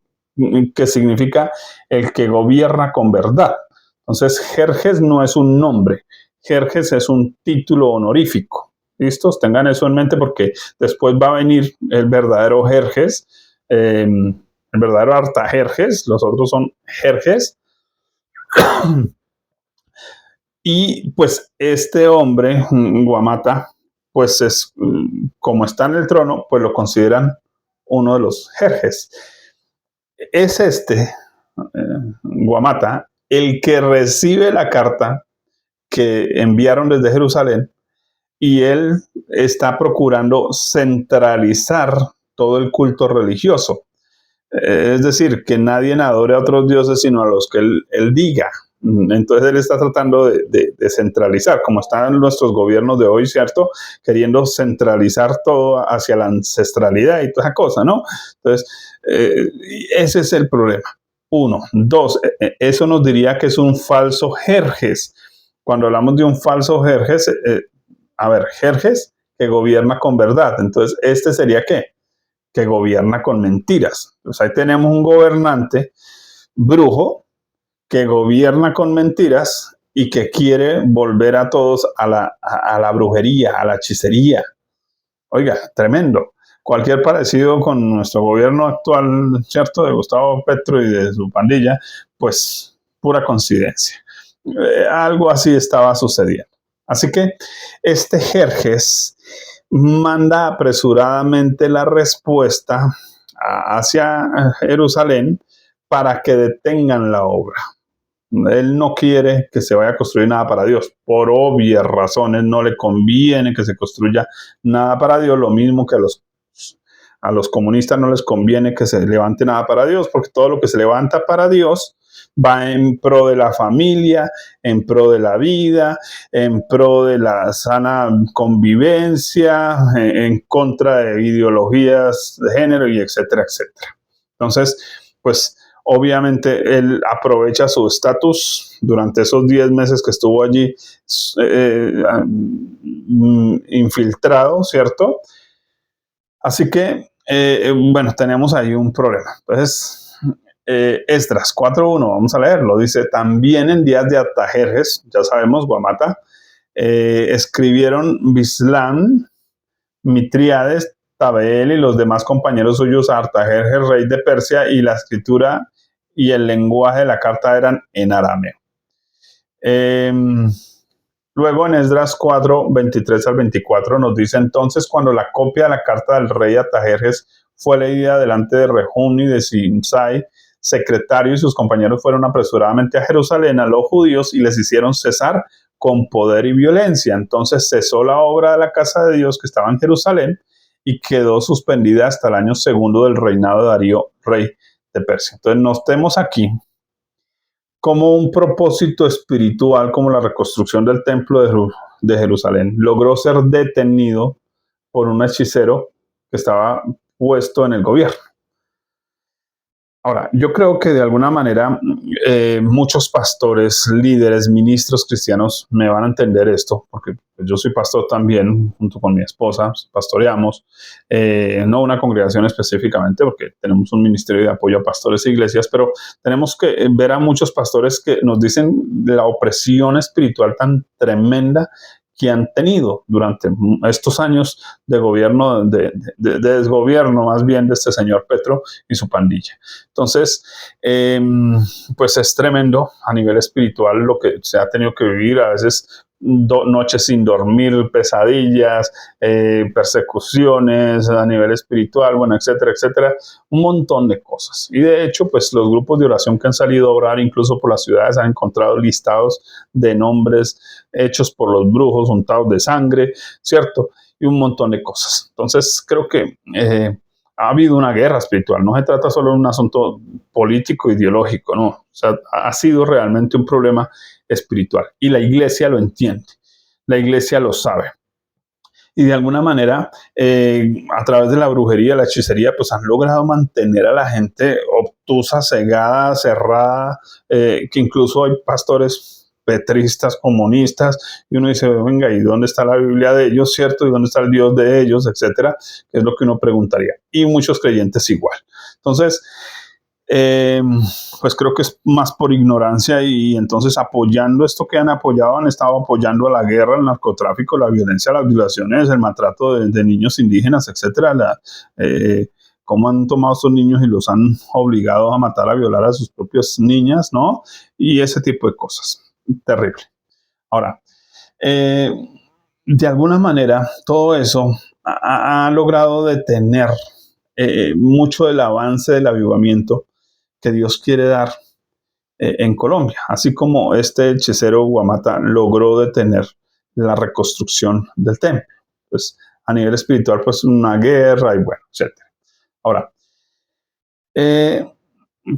que significa el que gobierna con verdad. Entonces, Jerjes no es un nombre, Jerjes es un título honorífico. ¿Listos? Tengan eso en mente porque después va a venir el verdadero Jerjes, el verdadero Artajerjes, los otros son Jerjes, Y pues este hombre, Guamata, pues es, como está en el trono, pues lo consideran uno de los jerjes. Es Guamata, el que recibe la carta que enviaron desde Jerusalén y él está procurando centralizar todo el culto religioso. Es decir, que nadie adore a otros dioses sino a los que él diga. Entonces él está tratando de centralizar, como están nuestros gobiernos de hoy, ¿cierto? Queriendo centralizar todo hacia la ancestralidad y toda esa cosa, ¿no? Entonces, ese es el problema. Uno. Dos, eso nos diría que es un falso Jerjes. Cuando hablamos de un falso Jerjes, a ver, Jerjes que gobierna con verdad. Entonces, ¿este sería qué? Que gobierna con mentiras. Pues ahí tenemos un gobernante brujo que gobierna con mentiras y que quiere volver a todos a la brujería, a la hechicería. Oiga, tremendo. Cualquier parecido con nuestro gobierno actual, ¿cierto? De Gustavo Petro y de su pandilla, pues pura coincidencia. Algo así estaba sucediendo. Así que este Jerjes manda apresuradamente la respuesta hacia Jerusalén para que detengan la obra. Él no quiere que se vaya a construir nada para Dios. Por obvias razones no le conviene que se construya nada para Dios, lo mismo que a los comunistas no les conviene que se levante nada para Dios, porque todo lo que se levanta para Dios va en pro de la familia, en pro de la vida, en pro de la sana convivencia, en contra de ideologías de género y etcétera, etcétera. Entonces, pues obviamente él aprovecha su estatus durante esos 10 meses que estuvo allí infiltrado, ¿cierto? Así que, bueno, tenemos ahí un problema. Entonces, Esdras 4.1, vamos a leerlo. Dice, también en días de Artajerjes, ya sabemos, Guamata, escribieron Bislán, Mitríades, Tabeel y los demás compañeros suyos a Artajerjes, rey de Persia, y la escritura y el lenguaje de la carta eran en arameo. Luego en Esdras 4, 23 al 24 nos dice, entonces cuando la copia de la carta del rey Artajerjes fue leída delante de Rehum y de Simsai, secretario y sus compañeros fueron apresuradamente a Jerusalén a los judíos y les hicieron cesar con poder y violencia. Entonces cesó la obra de la casa de Dios que estaba en Jerusalén y quedó suspendida hasta el año segundo del reinado de Darío, rey de Persia. Entonces notemos aquí como un propósito espiritual como la reconstrucción del templo de Jerusalén logró ser detenido por un hechicero que estaba puesto en el gobierno. Ahora, yo creo que de alguna manera muchos pastores, líderes, ministros cristianos me van a entender esto, porque yo soy pastor también, junto con mi esposa, pastoreamos, no una congregación específicamente, porque tenemos un ministerio de apoyo a pastores e iglesias, pero tenemos que ver a muchos pastores que nos dicen la opresión espiritual tan tremenda que han tenido durante estos años de gobierno, de desgobierno más bien de este señor Petro y su pandilla. Entonces, pues es tremendo a nivel espiritual lo que se ha tenido que vivir, a veces noches sin dormir, pesadillas, persecuciones a nivel espiritual, bueno, etcétera, etcétera, un montón de cosas. Y de hecho, pues los grupos de oración que han salido a orar incluso por las ciudades han encontrado listados de nombres hechos por los brujos, untados de sangre, ¿cierto? Y un montón de cosas. Entonces, creo que ha habido una guerra espiritual. No se trata solo de un asunto político, ideológico, no. O sea, ha sido realmente un problema espiritual. Y la iglesia lo entiende. La iglesia lo sabe. Y de alguna manera, a través de la brujería, la hechicería, pues han logrado mantener a la gente obtusa, cegada, cerrada, que incluso hay pastores petristas, comunistas, y uno dice, venga, ¿y dónde está la Biblia de ellos, cierto? ¿Y dónde está el Dios de ellos, etcétera? Que es lo que uno preguntaría. Y muchos creyentes igual. Entonces, pues creo que es más por ignorancia y entonces apoyando esto que han apoyado, han estado apoyando a la guerra, el narcotráfico, la violencia, las violaciones, el maltrato de niños indígenas, etcétera, cómo han tomado a estos niños y los han obligado a matar, a violar a sus propias niñas, ¿no? Y ese tipo de cosas. Terrible. Ahora, de alguna manera, todo eso ha logrado detener mucho del avance del avivamiento que Dios quiere dar en Colombia, así como este hechicero Guamata logró detener la reconstrucción del templo. Pues a nivel espiritual, pues una guerra y bueno, etc. Ahora, eh,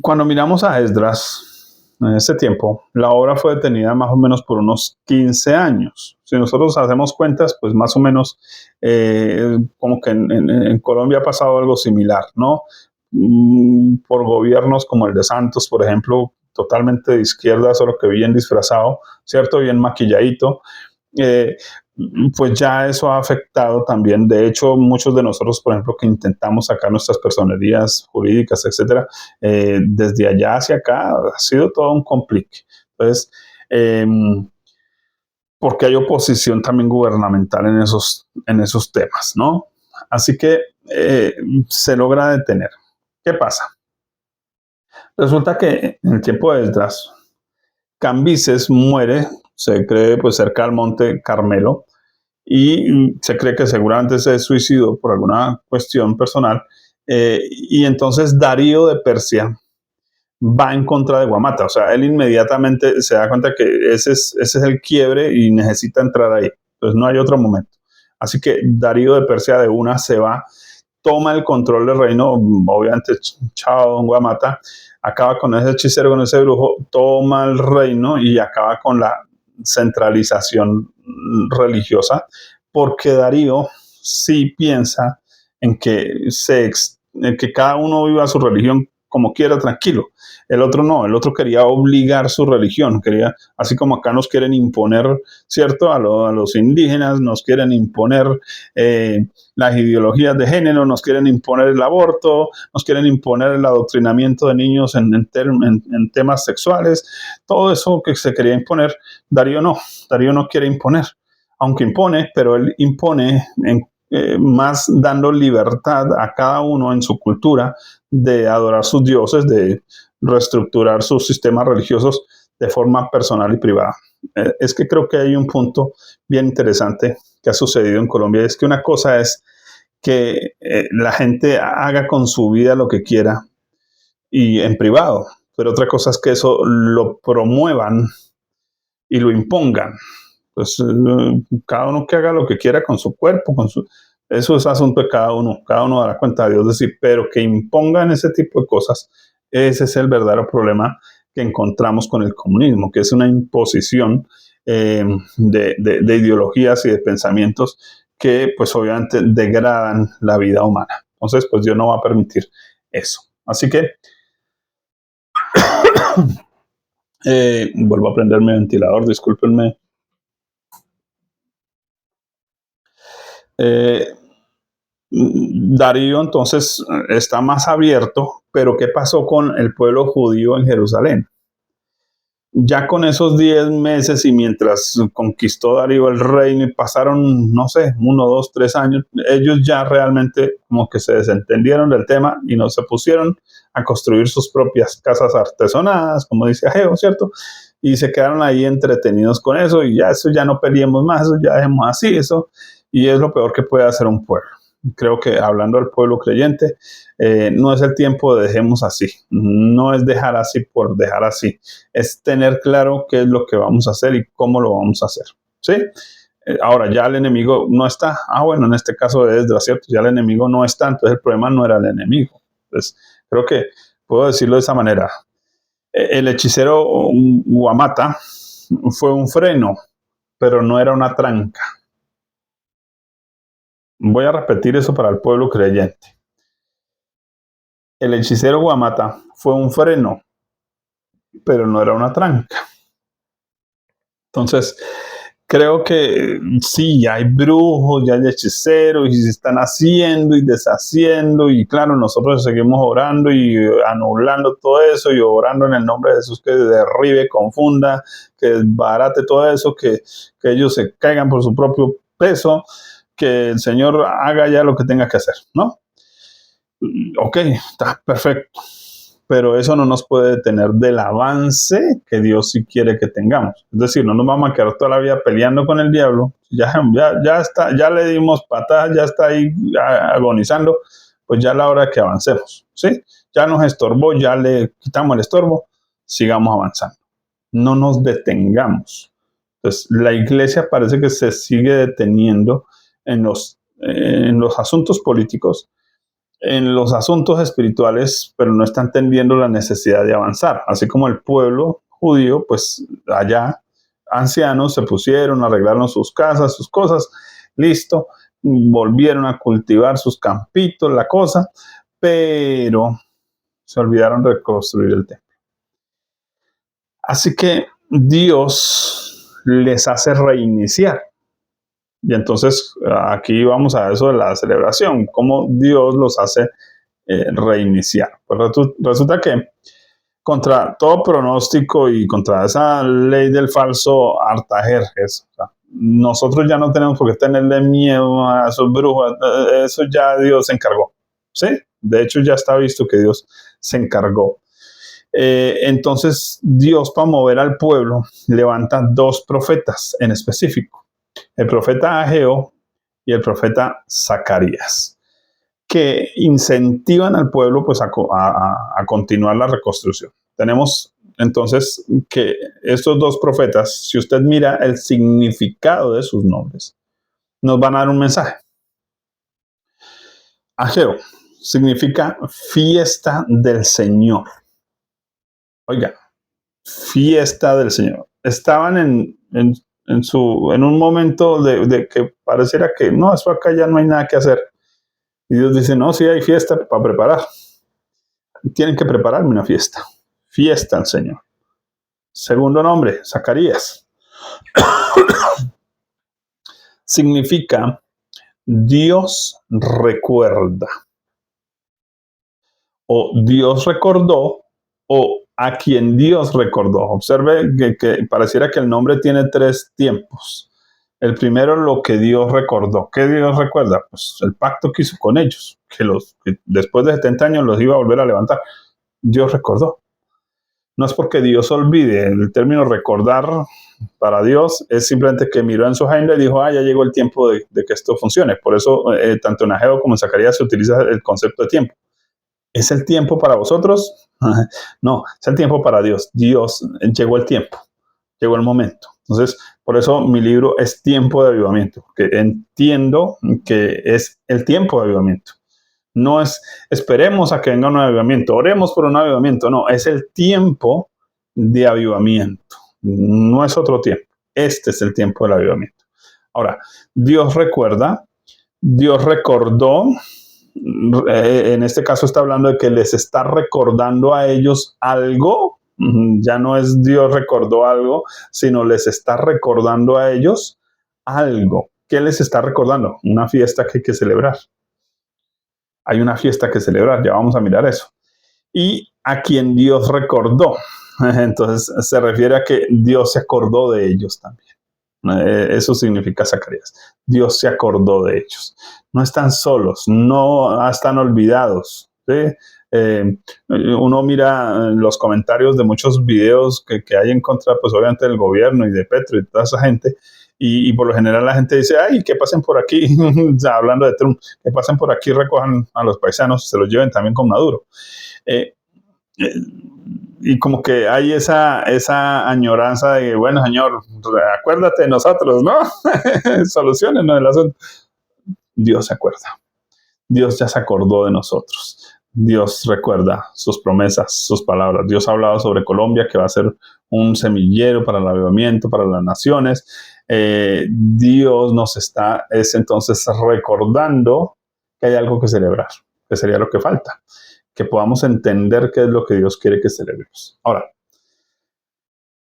cuando miramos a Esdras, en ese tiempo, la obra fue detenida más o menos por unos 15 años. Si nosotros hacemos cuentas, pues más o menos como que en Colombia ha pasado algo similar, ¿no? Por gobiernos como el de Santos, por ejemplo, totalmente de izquierda, solo que bien disfrazado, ¿cierto? Bien maquilladito. Eh, pues ya eso ha afectado también. De hecho, muchos de nosotros, por ejemplo, que intentamos sacar nuestras personerías jurídicas, etcétera, desde allá hacia acá ha sido todo un complique. Entonces, eh, porque hay oposición también gubernamental en esos temas, ¿no? Así que se logra detener. ¿Qué pasa? Resulta que en el tiempo de Esdras, Cambises muere, se cree pues cerca del monte Carmelo, y se cree que seguramente se suicidó por alguna cuestión personal. Y entonces Darío de Persia va en contra de Guamata. O sea, él inmediatamente se da cuenta que ese es el quiebre y necesita entrar ahí. Entonces no hay otro momento. Así que Darío de Persia de una se va, toma el control del reino, obviamente, chao, don Guamata, acaba con ese hechicero, con ese brujo, toma el reino y acaba con la centralización religiosa, porque Darío sí piensa en en que cada uno viva su religión como quiera, tranquilo. El otro no, el otro quería obligar su religión, quería, así como acá nos quieren imponer, ¿cierto? A los indígenas nos quieren imponer las ideologías de género, nos quieren imponer el aborto, nos quieren imponer el adoctrinamiento de niños en temas sexuales, todo eso que se quería imponer, Darío no quiere imponer, aunque impone, pero él impone más dando libertad a cada uno en su cultura de adorar sus dioses, de reestructurar sus sistemas religiosos de forma personal y privada. Es que creo que hay un punto bien interesante que ha sucedido en Colombia, es que una cosa es que la gente haga con su vida lo que quiera y en privado, pero otra cosa es que eso lo promuevan y lo impongan. Pues cada uno que haga lo que quiera con su cuerpo, eso es asunto de cada uno dará cuenta de Dios, decir, pero que impongan ese tipo de cosas, ese es el verdadero problema que encontramos con el comunismo, que es una imposición de ideologías y de pensamientos que pues obviamente degradan la vida humana. Entonces pues Dios no va a permitir eso. Así que vuelvo a prender mi ventilador, discúlpenme. Eh, Darío entonces está más abierto, pero ¿qué pasó con el pueblo judío en Jerusalén? Ya con esos 10 meses y mientras conquistó Darío el reino y pasaron, no sé, 1, 2, 3 años, ellos ya realmente como que se desentendieron del tema y no se pusieron a construir sus propias casas artesonadas, como dice Ageo, ¿cierto? Y se quedaron ahí entretenidos con eso y ya eso ya no peleemos más, eso ya dejemos así, eso, y es lo peor que puede hacer un pueblo. Creo que hablando del pueblo creyente, no es el tiempo de dejemos así, no es dejar así por dejar así, es tener claro qué es lo que vamos a hacer y cómo lo vamos a hacer, ¿sí? Ahora ya el enemigo no está, bueno, en este caso de Esdras, ¿cierto? Ya el enemigo no está, entonces el problema no era el enemigo. Entonces creo que puedo decirlo de esa manera. El hechicero Guamata fue un freno, pero no era una tranca. Voy a repetir eso para el pueblo creyente. El hechicero Guamata fue un freno, pero no era una tranca. Entonces, creo que sí, hay brujos, ya hay hechiceros y se están haciendo y deshaciendo y claro, nosotros seguimos orando y anulando todo eso y orando en el nombre de Jesús que derribe, confunda, que desbarate todo eso, que ellos se caigan por su propio peso, que el Señor haga ya lo que tenga que hacer, ¿no? Ok, está perfecto. Pero eso no nos puede detener del avance que Dios sí quiere que tengamos. Es decir, no nos vamos a quedar toda la vida peleando con el diablo. Ya está, ya le dimos patadas, ya está ahí agonizando. Pues ya es la hora que avancemos. ¿Sí? Ya nos estorbó, ya le quitamos el estorbo, sigamos avanzando. No nos detengamos. Entonces, la iglesia parece que se sigue deteniendo en los asuntos políticos, en los asuntos espirituales, pero no está entendiendo la necesidad de avanzar. Así como el pueblo judío, pues allá ancianos se pusieron, arreglaron sus casas, sus cosas, listo, volvieron a cultivar sus campitos, la cosa, pero se olvidaron de reconstruir el templo. Así que Dios les hace reiniciar. Y entonces aquí vamos a eso de la celebración, cómo Dios los hace reiniciar. Pues resulta que contra todo pronóstico y contra esa ley del falso Artajerjes, o sea, nosotros ya no tenemos por qué tenerle miedo a esos brujos, eso ya Dios se encargó, ¿sí? De hecho ya está visto que Dios se encargó. Entonces Dios, para mover al pueblo, levanta dos profetas en específico, el profeta Ageo y el profeta Zacarías, que incentivan al pueblo pues, a continuar la reconstrucción. Tenemos entonces que estos dos profetas, si usted mira el significado de sus nombres, nos van a dar un mensaje. Ageo significa fiesta del Señor. Oiga, fiesta del Señor. Estaban en un momento de que pareciera que no, eso acá ya no hay nada que hacer. Y Dios dice, no, sí hay fiesta para preparar. Tienen que prepararme una fiesta. Fiesta al Señor. Segundo nombre, Zacarías. Significa Dios recuerda. O Dios recordó, o a quien Dios recordó. Observe que pareciera que el nombre tiene tres tiempos. El primero, lo que Dios recordó. ¿Qué Dios recuerda? Pues el pacto que hizo con ellos, que después de 70 años los iba a volver a levantar. Dios recordó. No es porque Dios olvide, el término recordar para Dios es simplemente que miró en su agenda y dijo, ya llegó el tiempo de que esto funcione. Por eso, tanto en Ageo como en Zacarías se utiliza el concepto de tiempo. ¿Es el tiempo para vosotros? No, es el tiempo para Dios. Dios, llegó el tiempo, llegó el momento. Entonces, por eso mi libro es Tiempo de Avivamiento, porque entiendo que es el tiempo de avivamiento. No es esperemos a que venga un avivamiento, oremos por un avivamiento, no, es el tiempo de avivamiento, no es otro tiempo, este es el tiempo del avivamiento. Ahora, Dios recuerda, Dios recordó, en este caso está hablando de que les está recordando a ellos algo, ya no es Dios recordó algo, sino les está recordando a ellos algo. ¿Qué les está recordando? Una fiesta que hay que celebrar. Hay una fiesta que celebrar, ya vamos a mirar eso. Y a quien Dios recordó. Entonces se refiere a que Dios se acordó de ellos también. Eso significa Zacarías. Dios se acordó de ellos. No están solos, no están olvidados. ¿Sí? Uno mira los comentarios de muchos videos que hay en contra, pues obviamente del gobierno y de Petro y toda esa gente. Y por lo general la gente dice, ay, que pasen por aquí, hablando de Trump, que pasen por aquí, recojan a los paisanos, se los lleven también con Maduro. Y como que hay esa añoranza de, bueno, Señor, acuérdate de nosotros, ¿no? Soluciónenos el asunto. Dios se acuerda. Dios ya se acordó de nosotros. Dios recuerda sus promesas, sus palabras. Dios ha hablado sobre Colombia, que va a ser un semillero para el avivamiento, para las naciones. Dios nos está entonces recordando que hay algo que celebrar, que sería lo que falta, que podamos entender qué es lo que Dios quiere que celebremos. Ahora,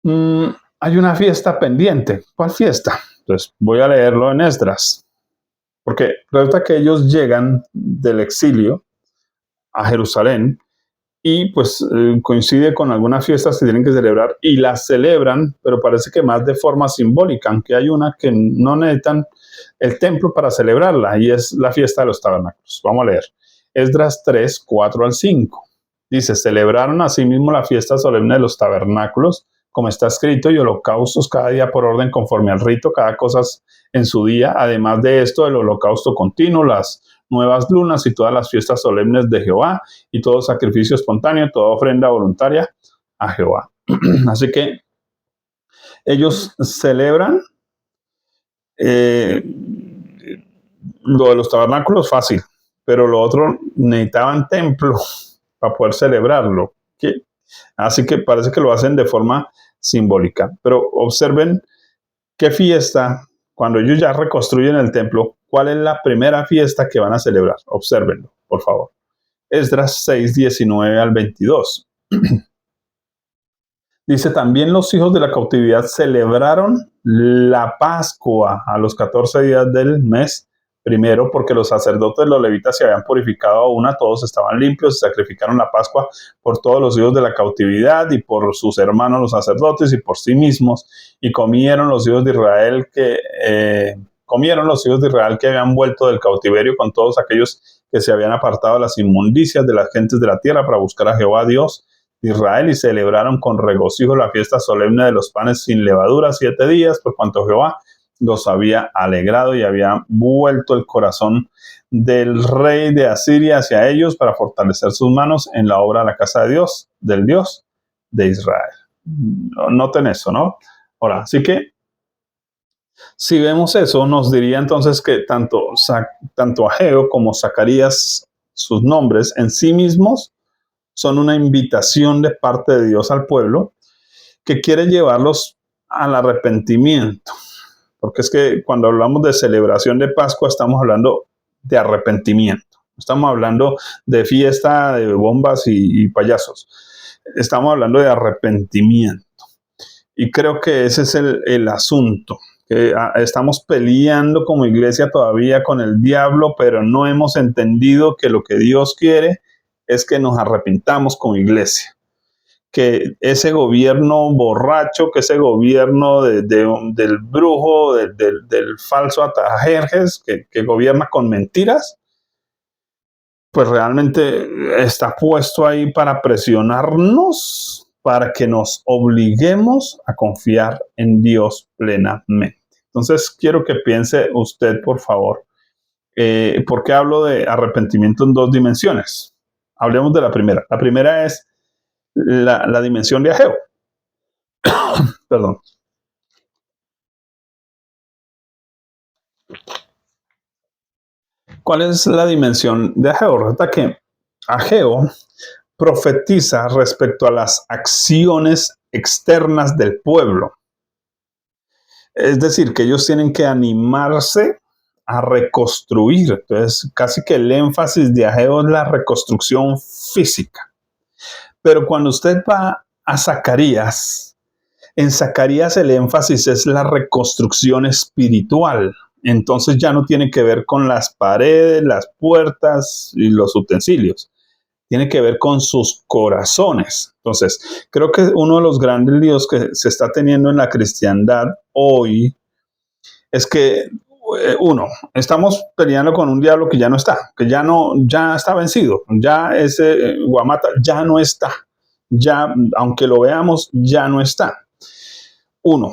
hay una fiesta pendiente. ¿Cuál fiesta? Entonces voy a leerlo en Esdras, porque resulta que ellos llegan del exilio a Jerusalén y pues coincide con algunas fiestas que tienen que celebrar y las celebran, pero parece que más de forma simbólica, aunque hay una que no necesitan el templo para celebrarla y es la fiesta de los tabernáculos. Vamos a leer. Esdras 3, 4 al 5. Dice, celebraron asimismo la fiesta solemne de los tabernáculos, como está escrito, y holocaustos cada día por orden conforme al rito, cada cosa en su día. Además de esto, el holocausto continuo, las nuevas lunas y todas las fiestas solemnes de Jehová, y todo sacrificio espontáneo, toda ofrenda voluntaria a Jehová. Así que ellos celebran lo de los tabernáculos fácil, pero lo otro necesitaban templo para poder celebrarlo. Así que parece que lo hacen de forma simbólica. Pero observen qué fiesta, cuando ellos ya reconstruyen el templo, cuál es la primera fiesta que van a celebrar. Obsérvenlo, por favor. Esdras 6, 19 al 22. Dice, también los hijos de la cautividad celebraron la Pascua a los 14 días del mes primero, porque los sacerdotes, los levitas, se habían purificado a una, todos estaban limpios, y sacrificaron la Pascua por todos los hijos de la cautividad y por sus hermanos los sacerdotes y por sí mismos, y comieron los hijos de Israel que habían vuelto del cautiverio con todos aquellos que se habían apartado de las inmundicias de las gentes de la tierra para buscar a Jehová Dios de Israel, y celebraron con regocijo la fiesta solemne de los panes sin levadura 7 días, por cuanto Jehová los había alegrado y había vuelto el corazón del rey de Asiria hacia ellos para fortalecer sus manos en la obra de la casa de Dios, del Dios de Israel. Noten eso, ¿no? Ahora, así que si vemos eso, nos diría entonces que tanto Ageo como Zacarías, sus nombres en sí mismos, son una invitación de parte de Dios al pueblo que quiere llevarlos al arrepentimiento. Porque es que cuando hablamos de celebración de Pascua, estamos hablando de arrepentimiento. Estamos hablando de fiesta, de bombas y payasos. Estamos hablando de arrepentimiento. Y creo que ese es el asunto. Que estamos peleando como iglesia todavía con el diablo, pero no hemos entendido que lo que Dios quiere es que nos arrepintamos como iglesia. Que ese gobierno borracho, que ese gobierno del brujo, del falso Atajerjes, que gobierna con mentiras, pues realmente está puesto ahí para presionarnos, para que nos obliguemos a confiar en Dios plenamente. Entonces, quiero que piense usted, por favor, ¿por qué hablo de arrepentimiento en 2 dimensiones? Hablemos de la primera. La primera es la dimensión de Ageo. Perdón. ¿Cuál es la dimensión de Ageo? Resulta que Ageo profetiza respecto a las acciones externas del pueblo. Es decir, que ellos tienen que animarse a reconstruir. Entonces, casi que el énfasis de Ageo es la reconstrucción física. Pero cuando usted va a Zacarías, en Zacarías el énfasis es la reconstrucción espiritual. Entonces ya no tiene que ver con las paredes, las puertas y los utensilios. Tiene que ver con sus corazones. Entonces, creo que uno de los grandes líos que se está teniendo en la cristiandad hoy es que, estamos peleando con un diablo que ya no está, ya está vencido. Ya ese Guamata ya no está. Ya, aunque lo veamos, ya no está. 1.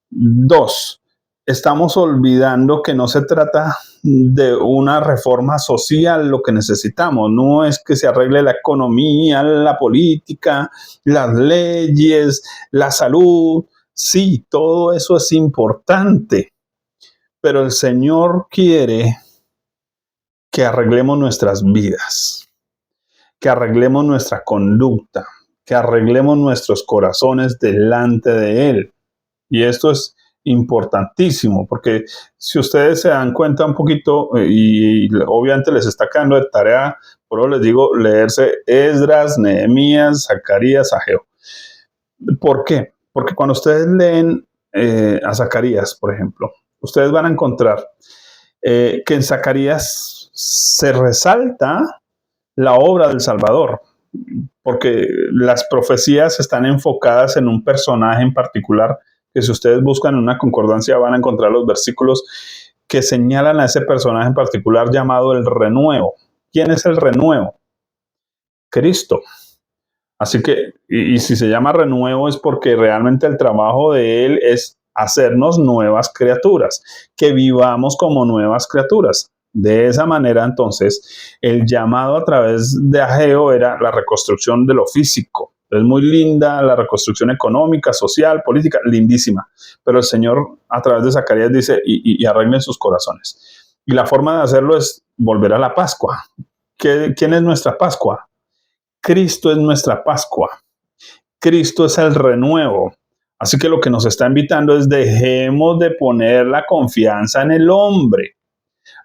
2. Estamos olvidando que no se trata de una reforma social lo que necesitamos. No es que se arregle la economía, la política, las leyes, la salud. Sí, todo eso es importante. Pero el Señor quiere que arreglemos nuestras vidas, que arreglemos nuestra conducta, que arreglemos nuestros corazones delante de Él. Y esto es importantísimo, porque si ustedes se dan cuenta un poquito, y obviamente les está quedando de tarea, por eso les digo, leerse Esdras, Nehemías, Zacarías, Ageo. ¿Por qué? Porque cuando ustedes leen a Zacarías, por ejemplo, ustedes van a encontrar que en Zacarías se resalta la obra del Salvador, porque las profecías están enfocadas en un personaje en particular, que si ustedes buscan en una concordancia van a encontrar los versículos que señalan a ese personaje en particular llamado el renuevo. ¿Quién es el renuevo? Cristo. Así que, y si se llama renuevo es porque realmente el trabajo de Él es hacernos nuevas criaturas, que vivamos como nuevas criaturas. De esa manera, entonces, el llamado a través de Ageo era la reconstrucción de lo físico. Es muy linda la reconstrucción económica, social, política, lindísima. Pero el Señor, a través de Zacarías, dice, y arreglen sus corazones. Y la forma de hacerlo es volver a la Pascua. ¿Quién es nuestra Pascua? Cristo es nuestra Pascua. Cristo es el renuevo. Así que lo que nos está invitando es dejemos de poner la confianza en el hombre.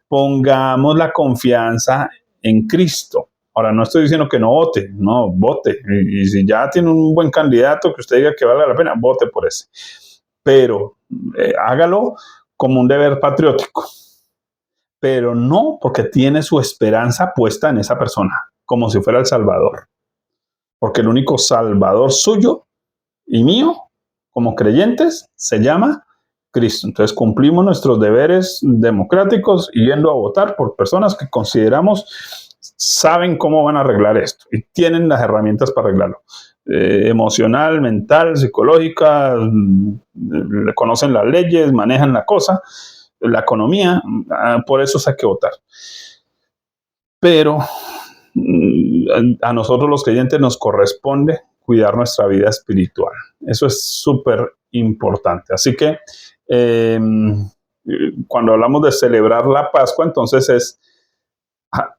Pongamos la confianza en Cristo. Ahora, no estoy diciendo que no vote, no, vote. Y si ya tiene un buen candidato que usted diga que vale la pena, vote por ese. Pero hágalo como un deber patriótico. Pero no porque tiene su esperanza puesta en esa persona, como si fuera el Salvador. Porque el único Salvador suyo y mío, como creyentes, se llama Cristo. Entonces cumplimos nuestros deberes democráticos yendo a votar por personas que consideramos saben cómo van a arreglar esto y tienen las herramientas para arreglarlo. Emocional, mental, psicológica, conocen las leyes, manejan la cosa, la economía, por eso hay que votar. Pero a nosotros los creyentes nos corresponde cuidar nuestra vida espiritual. Eso es súper importante. Así que cuando hablamos de celebrar la Pascua, entonces es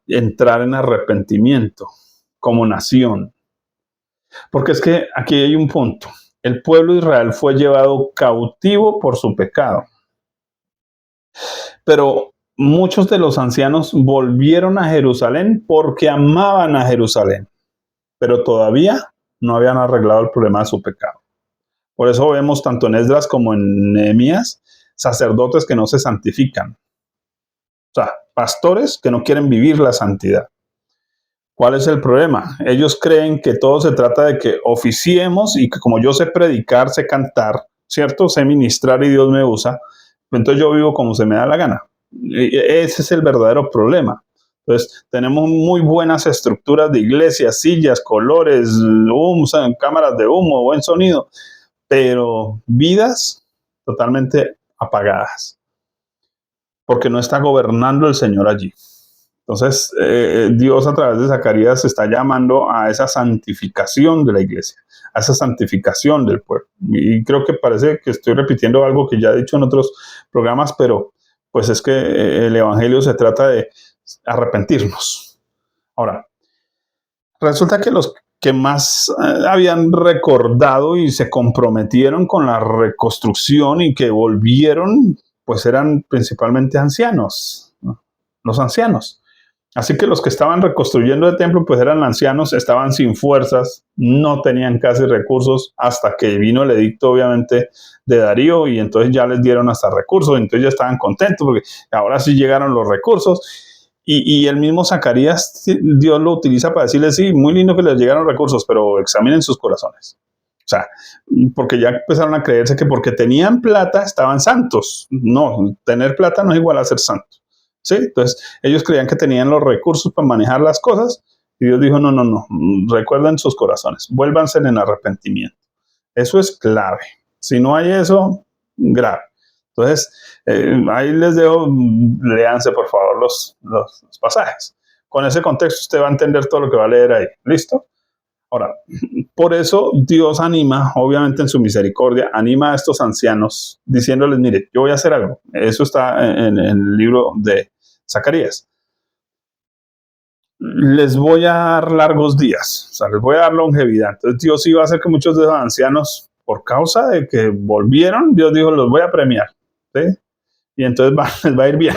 entrar en arrepentimiento como nación. Porque es que aquí hay un punto. El pueblo de Israel fue llevado cautivo por su pecado. Pero muchos de los ancianos volvieron a Jerusalén porque amaban a Jerusalén, pero todavía no habían arreglado el problema de su pecado. Por eso vemos tanto en Esdras como en Nehemías sacerdotes que no se santifican. O sea, pastores que no quieren vivir la santidad. ¿Cuál es el problema? Ellos creen que todo se trata de que oficiemos y que como yo sé predicar, sé cantar, ¿cierto? Sé ministrar y Dios me usa, entonces yo vivo como se me da la gana. Ese es el verdadero problema. Entonces, tenemos muy buenas estructuras de iglesias, sillas, colores, cámaras de humo, buen sonido, pero vidas totalmente apagadas, porque no está gobernando el Señor allí. Entonces, Dios a través de Zacarías está llamando a esa santificación de la iglesia, a esa santificación del pueblo. Y creo que parece que estoy repitiendo algo que ya he dicho en otros programas, pero pues es que el evangelio se trata de arrepentirnos. Ahora, resulta que los que más habían recordado y se comprometieron con la reconstrucción y que volvieron, pues eran principalmente ancianos, ¿no? Los ancianos. Así que los que estaban reconstruyendo el templo, pues eran ancianos, estaban sin fuerzas, no tenían casi recursos, hasta que vino el edicto, obviamente, de Darío, y entonces ya les dieron hasta recursos, entonces ya estaban contentos, porque ahora sí llegaron los recursos, y el mismo Zacarías, Dios lo utiliza para decirles, sí, muy lindo que les llegaron recursos, pero examinen sus corazones. O sea, porque ya empezaron a creerse que porque tenían plata estaban santos. No, tener plata no es igual a ser santo. ¿Sí? Entonces, ellos creían que tenían los recursos para manejar las cosas y Dios dijo, no, no, no, recuerden sus corazones, vuélvanse en arrepentimiento. Eso es clave. Si no hay eso, grave. Entonces, ahí les dejo, léanse por favor los pasajes. Con ese contexto usted va a entender todo lo que va a leer ahí. ¿Listo? Ahora, por eso Dios anima, obviamente en su misericordia, anima a estos ancianos diciéndoles, mire, yo voy a hacer algo. Eso está en el libro de Zacarías. Les voy a dar largos días, o sea, les voy a dar longevidad. Entonces Dios iba a hacer que muchos de esos ancianos, por causa de que volvieron, Dios dijo, los voy a premiar. ¿Sí? Y entonces les va a ir bien.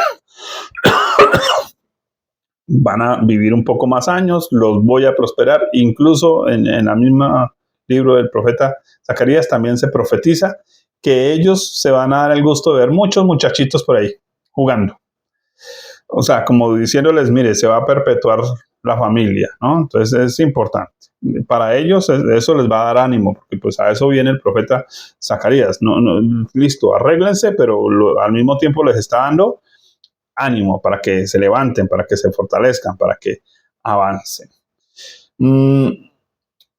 Van a vivir un poco más años, los voy a prosperar. Incluso en la misma libro del profeta Zacarías también se profetiza que ellos se van a dar el gusto de ver muchos muchachitos por ahí jugando. O sea, como diciéndoles, mire, se va a perpetuar la familia, ¿no? Entonces es importante. Para ellos eso les va a dar ánimo, porque pues a eso viene el profeta Zacarías. No, listo, arréglense, pero al mismo tiempo les está dando ánimo, para que se levanten, para que se fortalezcan, para que avancen.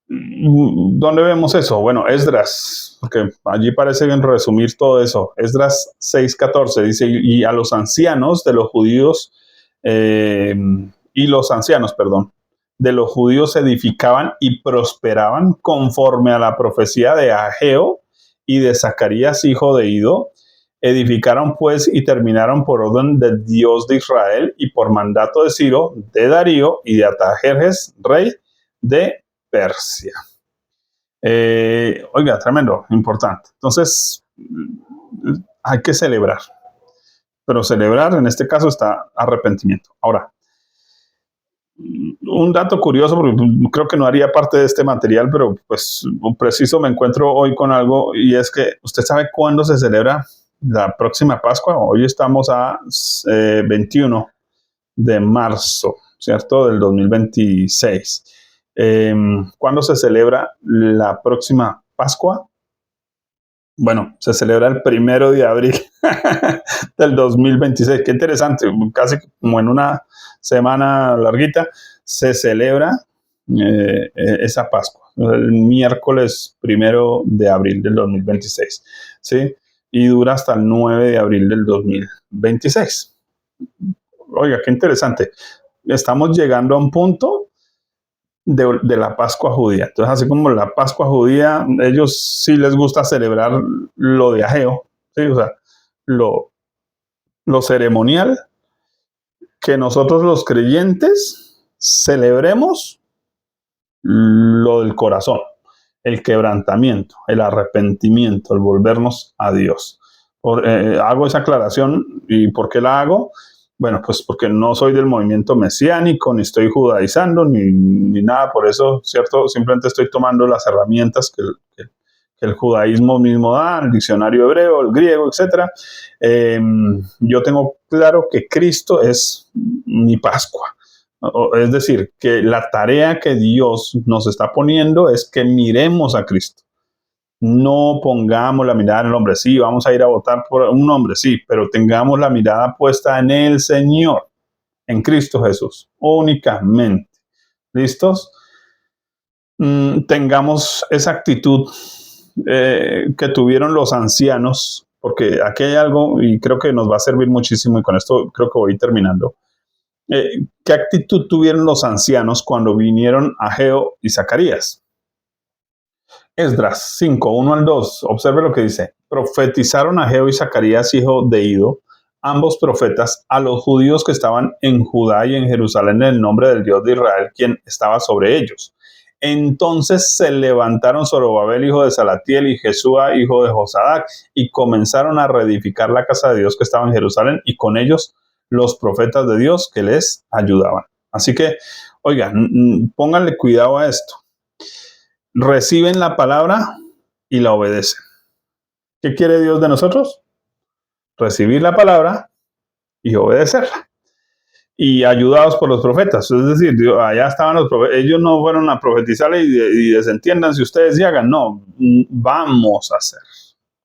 ¿Dónde vemos eso? Bueno, Esdras, porque allí parece bien resumir todo eso. Esdras 6:14 dice, y a los ancianos de los judíos, y los ancianos, perdón, de los judíos edificaban y prosperaban conforme a la profecía de Ageo y de Zacarías, hijo de Ido. Edificaron pues y terminaron por orden del Dios de Israel y por mandato de Ciro, de Darío y de Artajerjes, rey de Persia. Oiga, tremendo, importante. Entonces, hay que celebrar. Pero celebrar en este caso está arrepentimiento. Ahora, un dato curioso, porque creo que no haría parte de este material, pero pues preciso me encuentro hoy con algo, y es que usted sabe cuándo se celebra la próxima Pascua. Hoy estamos a 21 de marzo, ¿cierto? Del 2026. ¿Cuándo se celebra la próxima Pascua? Bueno, se celebra el 1 de abril del 2026. Qué interesante, casi como en una semana larguita se celebra esa Pascua, el miércoles 1 de abril del 2026, ¿sí? Y dura hasta el 9 de abril del 2026. Oiga, qué interesante. Estamos llegando a un punto de la Pascua judía. Entonces, así como la Pascua judía, ellos sí les gusta celebrar lo de Ageo, ¿sí? O sea, lo ceremonial, que nosotros los creyentes celebremos lo del corazón, el quebrantamiento, el arrepentimiento, el volvernos a Dios. Hago esa aclaración, ¿y por qué la hago? Bueno, pues porque no soy del movimiento mesiánico, ni estoy judaizando, ni nada por eso, ¿cierto? Simplemente estoy tomando las herramientas que el judaísmo mismo da, el diccionario hebreo, el griego, etc. Yo tengo claro que Cristo es mi Pascua. Es decir, que la tarea que Dios nos está poniendo es que miremos a Cristo. No pongamos la mirada en el hombre. Sí, vamos a ir a votar por un hombre, sí, pero tengamos la mirada puesta en el Señor, en Cristo Jesús, únicamente. ¿Listos? Tengamos esa actitud que tuvieron los ancianos, porque aquí hay algo y creo que nos va a servir muchísimo, y con esto creo que voy terminando. ¿Qué actitud tuvieron los ancianos cuando vinieron Ageo y Zacarías? Esdras 5, 1 al 2, observe lo que dice. Profetizaron Ageo y Zacarías, hijo de Ido, ambos profetas, a los judíos que estaban en Judá y en Jerusalén en el nombre del Dios de Israel, quien estaba sobre ellos. Entonces se levantaron Zorobabel, hijo de Salatiel, y Jesúa, hijo de Josadac, y comenzaron a reedificar la casa de Dios que estaba en Jerusalén, y con ellos los profetas de Dios que les ayudaban. Así que, oigan, pónganle cuidado a esto. Reciben la palabra y la obedecen. ¿Qué quiere Dios de nosotros? Recibir la palabra y obedecerla. Y ayudados por los profetas. Es decir, allá estaban los profetas. Ellos no fueron a profetizar y desentiéndanse ustedes y hagan. No, vamos a hacer.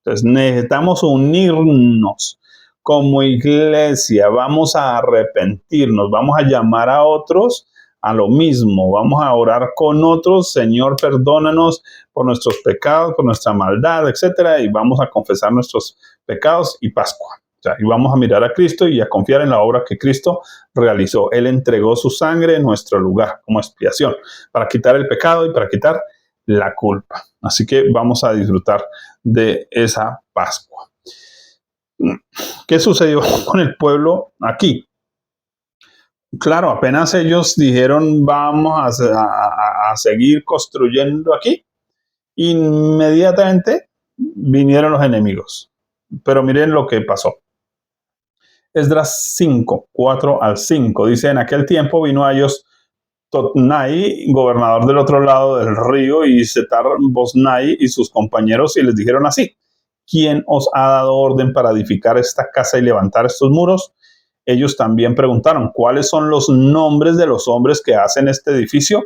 Entonces necesitamos unirnos como iglesia. Vamos a arrepentirnos. Vamos a llamar a otros a lo mismo. Vamos a orar con otros. Señor, perdónanos por nuestros pecados, por nuestra maldad, etcétera. Y vamos a confesar nuestros pecados y Pascua. O sea, y vamos a mirar a Cristo y a confiar en la obra que Cristo realizó. Él entregó su sangre en nuestro lugar como expiación para quitar el pecado y para quitar la culpa. Así que vamos a disfrutar de esa Pascua. ¿Qué sucedió con el pueblo aquí? Claro, apenas ellos dijeron vamos a seguir construyendo aquí, inmediatamente vinieron los enemigos. Pero miren lo que pasó. Esdras 5, 4 al 5, dice, en aquel tiempo vino a ellos Totnai, gobernador del otro lado del río, y Setar Bosnai y sus compañeros, y les dijeron así, ¿quién os ha dado orden para edificar esta casa y levantar estos muros? Ellos también preguntaron, ¿cuáles son los nombres de los hombres que hacen este edificio?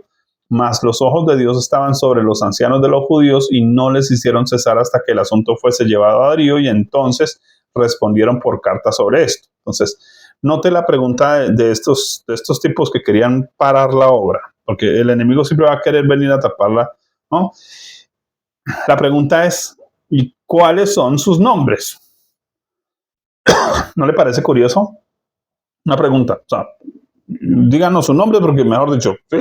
Mas los ojos de Dios estaban sobre los ancianos de los judíos y no les hicieron cesar hasta que el asunto fuese llevado a Darío, y entonces respondieron por carta sobre esto. Entonces, Note la pregunta de estos tipos que querían parar la obra, porque el enemigo siempre va a querer venir a taparla, ¿no? La pregunta es, ¿y cuáles son sus nombres? ¿No le parece curioso? Una pregunta, o sea, díganos su nombre porque, mejor dicho, sí,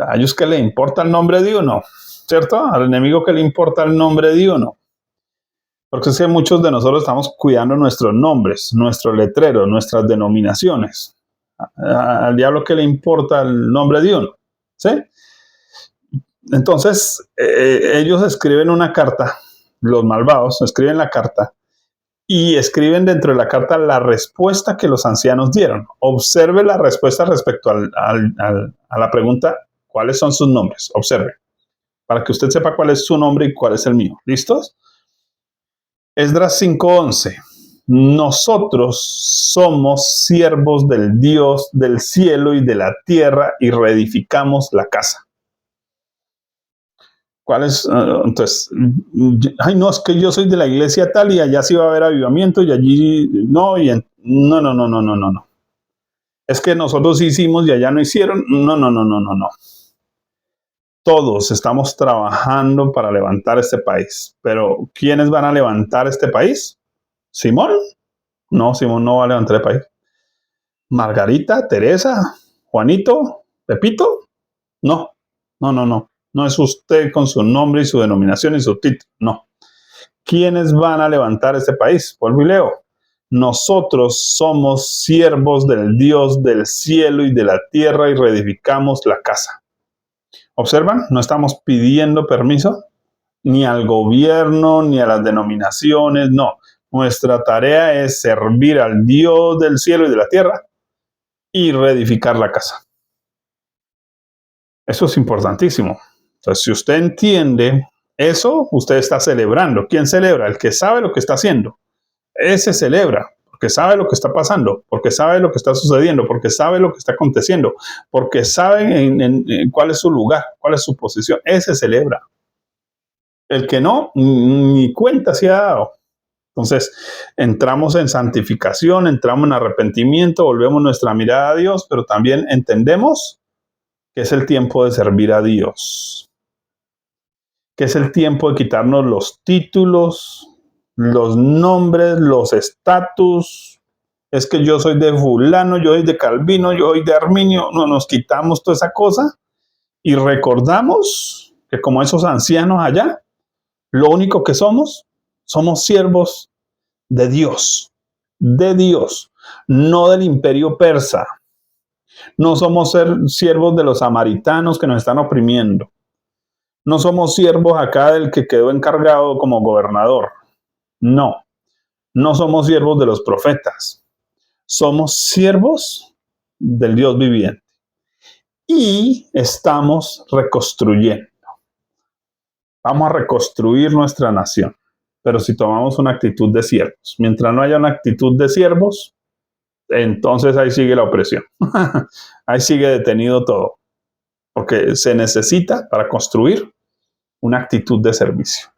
a ellos que le importa el nombre de uno, ¿cierto? Al enemigo que le importa el nombre de uno. Porque es que muchos de nosotros estamos cuidando nuestros nombres, nuestros letreros, nuestras denominaciones. Al diablo que le importa el nombre de uno, ¿sí? Entonces, ellos escriben una carta, los malvados escriben la carta y escriben dentro de la carta la respuesta que los ancianos dieron. Observe la respuesta respecto a la pregunta, ¿cuáles son sus nombres? Observe, para que usted sepa cuál es su nombre y cuál es el mío. ¿Listos? Esdras 5:11. Nosotros somos siervos del Dios del cielo y de la tierra y reedificamos la casa. ¿Cuál es? Entonces, ay, no, es que yo soy de la iglesia tal y allá sí va a haber avivamiento y allí no, no. Es que nosotros hicimos y allá no hicieron. No. Todos estamos trabajando para levantar este país. Pero ¿quiénes van a levantar este país? ¿Simón? No, Simón no va a levantar el país. ¿Margarita? ¿Teresa? ¿Juanito? ¿Pepito? No. No es usted con su nombre y su denominación y su título. No. ¿Quiénes van a levantar este país? Vuelvo y leo. Nosotros somos siervos del Dios del cielo y de la tierra y reedificamos la casa. ¿Observan? No estamos pidiendo permiso ni al gobierno, ni a las denominaciones, no. Nuestra tarea es servir al Dios del cielo y de la tierra y reedificar la casa. Eso es importantísimo. Entonces, si usted entiende eso, usted está celebrando. ¿Quién celebra? El que sabe lo que está haciendo. Ese celebra, porque sabe lo que está pasando, porque sabe lo que está sucediendo, porque sabe lo que está aconteciendo, porque sabe en cuál es su lugar, cuál es su posición. Ese celebra. El que no, ni cuenta se ha dado. Entonces, entramos en santificación, entramos en arrepentimiento, volvemos nuestra mirada a Dios, pero también entendemos que es el tiempo de servir a Dios, que es el tiempo de quitarnos los títulos, los nombres, los estatus. Es que yo soy de fulano, yo soy de Calvino, yo soy de Arminio. No, nos quitamos toda esa cosa y recordamos que como esos ancianos allá, lo único que somos siervos de Dios, no del imperio persa. No somos siervos de los samaritanos que nos están oprimiendo. No somos siervos acá del que quedó encargado como gobernador. No somos siervos de los profetas. Somos siervos del Dios viviente. Y estamos reconstruyendo. Vamos a reconstruir nuestra nación. Pero si tomamos una actitud de siervos. Mientras no haya una actitud de siervos, entonces ahí sigue la opresión. Ahí sigue detenido todo. Porque se necesita para construir una actitud de servicio.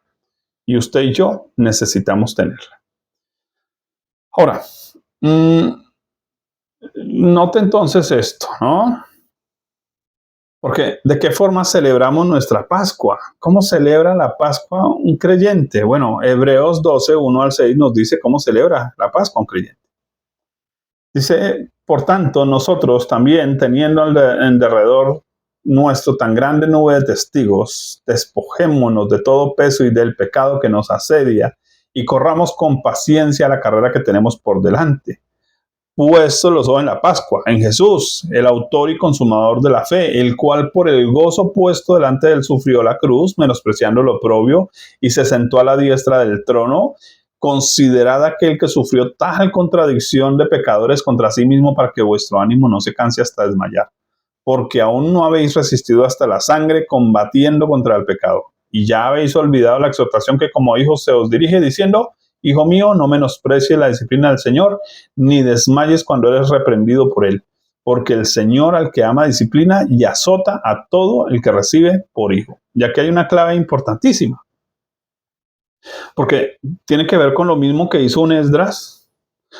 Y usted y yo necesitamos tenerla. Ahora, note entonces esto, ¿no? Porque ¿de qué forma celebramos nuestra Pascua? ¿Cómo celebra la Pascua un creyente? Bueno, Hebreos 12, 1-6 nos dice cómo celebra la Pascua un creyente. Dice, por tanto, nosotros también, teniendo en derredor nuestro tan grande nube de testigos, despojémonos de todo peso y del pecado que nos asedia y corramos con paciencia la carrera que tenemos por delante. Puesto los ojos en la Pascua, en Jesús, el autor y consumador de la fe, el cual por el gozo puesto delante de él sufrió la cruz, menospreciando lo oprobio, y se sentó a la diestra del trono. Considerad aquel que sufrió tal contradicción de pecadores contra sí mismo, para que vuestro ánimo no se canse hasta desmayar. Porque aún no habéis resistido hasta la sangre, combatiendo contra el pecado. Y ya habéis olvidado la exhortación que como hijos se os dirige, diciendo: Hijo mío, no menosprecies la disciplina del Señor, ni desmayes cuando eres reprendido por él. Porque el Señor al que ama disciplina y azota a todo el que recibe por hijo. Y aquí hay una clave importantísima. Porque tiene que ver con lo mismo que hizo un Esdras,